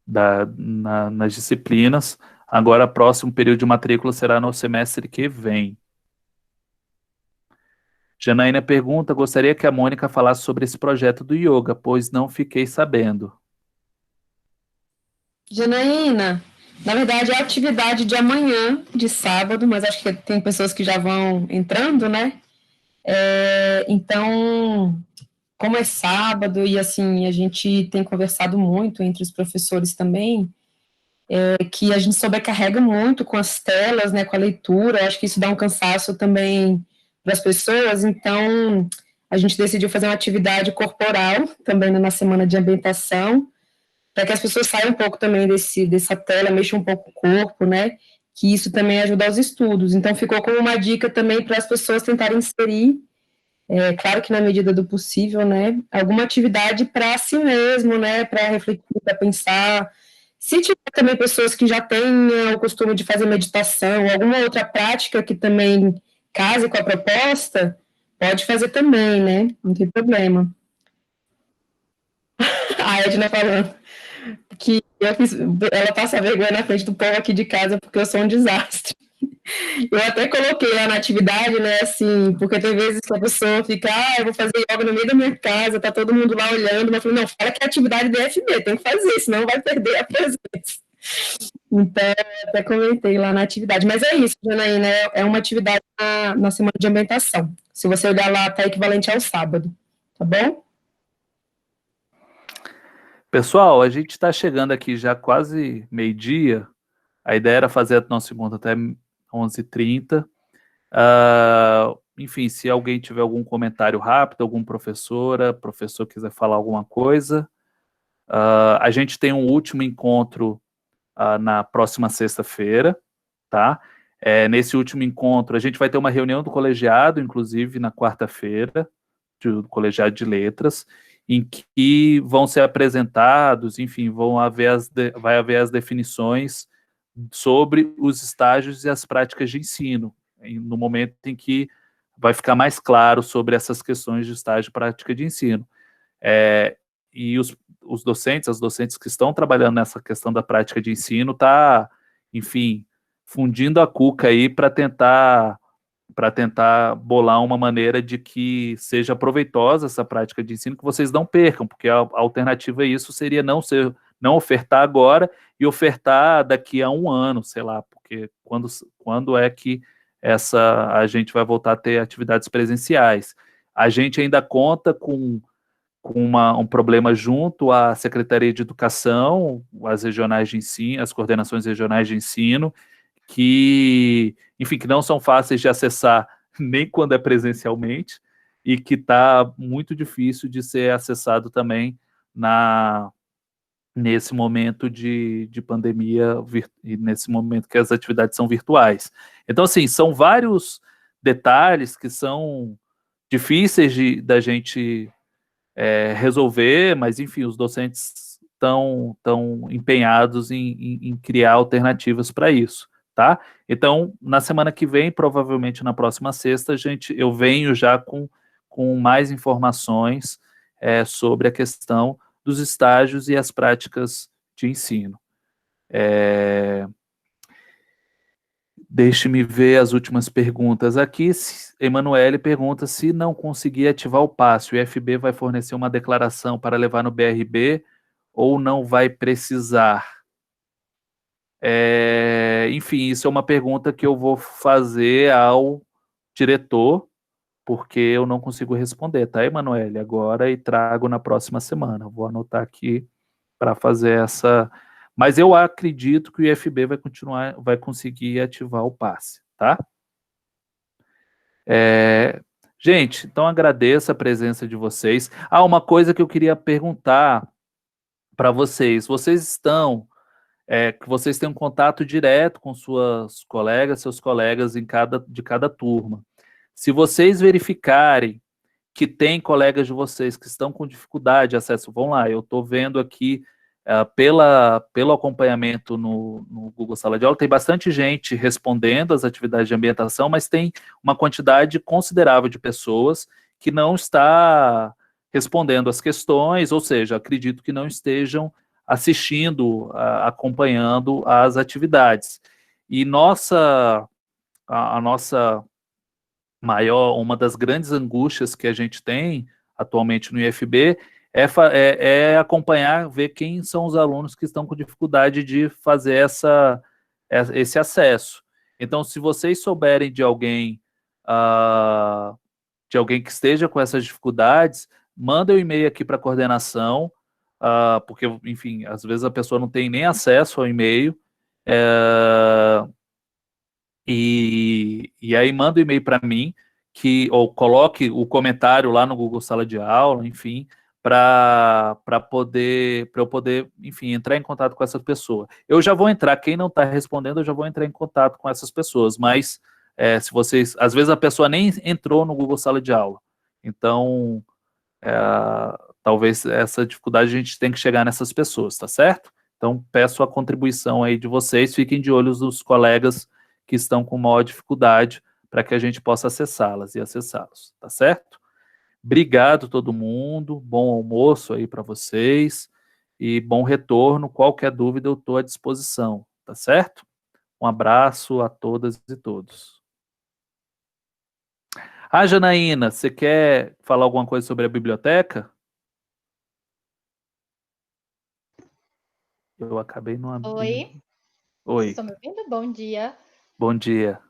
nas disciplinas. Agora, o próximo período de matrícula será no semestre que vem. Janaína pergunta, gostaria que a Mônica falasse sobre esse projeto do yoga, pois não fiquei sabendo. Janaína, na verdade é a atividade de amanhã, de sábado, mas acho que tem pessoas que já vão entrando, né? Então, como é sábado e assim, a gente tem conversado muito entre os professores também, que a gente sobrecarrega muito com as telas, né, com a leitura, acho que isso dá um cansaço também para as pessoas, então a gente decidiu fazer uma atividade corporal também na semana de ambientação, para que as pessoas saiam um pouco também dessa tela, mexam um pouco o corpo, né, que isso também ajuda aos estudos. Então ficou como uma dica também para as pessoas tentarem inserir, claro que na medida do possível, né, alguma atividade para si mesmo, né, para refletir, para pensar. Se tiver também pessoas que já têm o costume de fazer meditação, alguma outra prática que também case com a proposta, pode fazer também, né? Não tem problema. A Edna falando que ela passa vergonha na frente do povo aqui de casa porque eu sou um desastre. Eu até coloquei lá na atividade, né, assim, porque tem vezes que a pessoa fica, eu vou fazer yoga no meio da minha casa, tá todo mundo lá olhando, mas eu falei, não, fala que é atividade do FB, tem que fazer, senão vai perder a presença. Então, eu até comentei lá na atividade, mas é isso, Janaína, é uma atividade na semana de ambientação. Se você olhar lá, tá equivalente ao sábado, tá bom? Pessoal, a gente está chegando aqui já quase meio-dia. A ideia era fazer a nossa segunda até 11h30. Enfim, se alguém tiver algum comentário rápido, algum professor quiser falar alguma coisa. A gente tem um último encontro na próxima sexta-feira, tá? Nesse último encontro, a gente vai ter uma reunião do colegiado, inclusive na quarta-feira, do colegiado de letras, em que vão ser apresentados, enfim, vai haver as definições sobre os estágios e as práticas de ensino, no momento em que vai ficar mais claro sobre essas questões de estágio e prática de ensino. E os docentes, as docentes que estão trabalhando nessa questão da prática de ensino, enfim, fundindo a cuca aí para tentar bolar uma maneira de que seja proveitosa essa prática de ensino, que vocês não percam, porque a alternativa a isso seria não ofertar agora e ofertar daqui a um ano, sei lá, porque quando é que a gente vai voltar a ter atividades presenciais? A gente ainda conta com um problema junto à Secretaria de Educação, as regionais de ensino, as coordenações regionais de ensino, que, enfim, que não são fáceis de acessar nem quando é presencialmente e que está muito difícil de ser acessado também nesse momento de pandemia e nesse momento que as atividades são virtuais. Então, assim, são vários detalhes que são difíceis da gente resolver, mas, enfim, os docentes estão empenhados em criar alternativas para isso, tá? Então, na semana que vem, provavelmente na próxima sexta, eu venho já com mais informações sobre a questão dos estágios e as práticas de ensino. Deixe-me ver as últimas perguntas aqui. Emanuele pergunta se não conseguir ativar o passe, o IFB vai fornecer uma declaração para levar no BRB ou não vai precisar? Enfim, isso é uma pergunta que eu vou fazer ao diretor, porque eu não consigo responder, tá, Emanuele? Agora e trago na próxima semana. Vou anotar aqui para fazer essa. Mas eu acredito que o IFB vai conseguir ativar o passe, tá? Gente, então agradeço a presença de vocês. Uma coisa que eu queria perguntar para vocês. Vocês têm um contato direto com seus colegas de cada turma. Se vocês verificarem que tem colegas de vocês que estão com dificuldade de acesso, vão lá, eu estou vendo aqui, pelo acompanhamento no Google Sala de Aula, tem bastante gente respondendo às atividades de ambientação, mas tem uma quantidade considerável de pessoas que não está respondendo às questões, ou seja, acredito que não estejam assistindo, acompanhando as atividades. E a nossa uma das grandes angústias que a gente tem atualmente no IFB é acompanhar, ver quem são os alunos que estão com dificuldade de fazer esse acesso. Então, se vocês souberem de alguém que esteja com essas dificuldades, manda um e-mail aqui para a coordenação, porque, enfim, às vezes a pessoa não tem nem acesso ao e-mail, e aí manda um e-mail para mim, ou coloque o comentário lá no Google Sala de Aula, enfim, para eu poder, enfim, entrar em contato com essa pessoa. Eu já vou entrar, quem não está respondendo, eu já vou entrar em contato com essas pessoas, mas se vocês, às vezes a pessoa nem entrou no Google Sala de Aula, então talvez essa dificuldade a gente tem que chegar nessas pessoas, tá certo? Então peço a contribuição aí de vocês, fiquem de olho nos colegas que estão com maior dificuldade para que a gente possa acessá-las e acessá-los, tá certo? Obrigado todo mundo, bom almoço aí para vocês e bom retorno. Qualquer dúvida eu estou à disposição, tá certo? Um abraço a todas e todos. Janaína, você quer falar alguma coisa sobre a biblioteca? Eu acabei não abrindo. Oi. Oi. Vocês estão me ouvindo? Bom dia. Bom dia.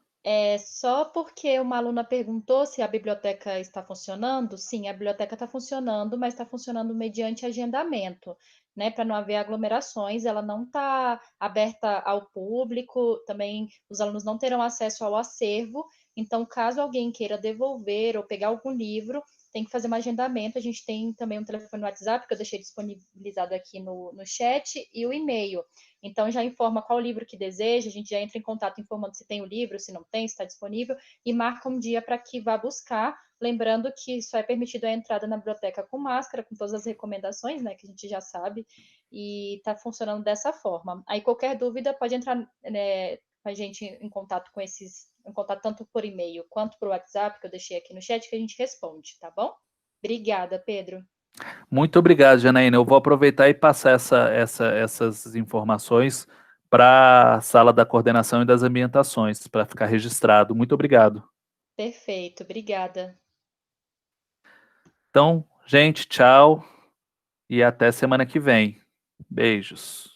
Só porque uma aluna perguntou se a biblioteca está funcionando. Sim, a biblioteca está funcionando, mas está funcionando mediante agendamento, né? Para não haver aglomerações, ela não está aberta ao público, também os alunos não terão acesso ao acervo. Então, caso alguém queira devolver ou pegar algum livro, tem que fazer um agendamento. A gente tem também um telefone no WhatsApp, que eu deixei disponibilizado aqui no chat, e o e-mail. Então, já informa qual livro que deseja, a gente já entra em contato informando se tem o livro, se não tem, se está disponível, e marca um dia para que vá buscar, lembrando que só é permitido a entrada na biblioteca com máscara, com todas as recomendações, né, que a gente já sabe, e está funcionando dessa forma. Aí, qualquer dúvida, pode entrar com a gente em contato em contato tanto por e-mail quanto por WhatsApp, que eu deixei aqui no chat, que a gente responde, tá bom? Obrigada, Pedro. Muito obrigado, Janaína. Eu vou aproveitar e passar essas informações para a sala da coordenação e das ambientações, para ficar registrado. Muito obrigado. Perfeito, obrigada. Então, gente, tchau e até semana que vem. Beijos.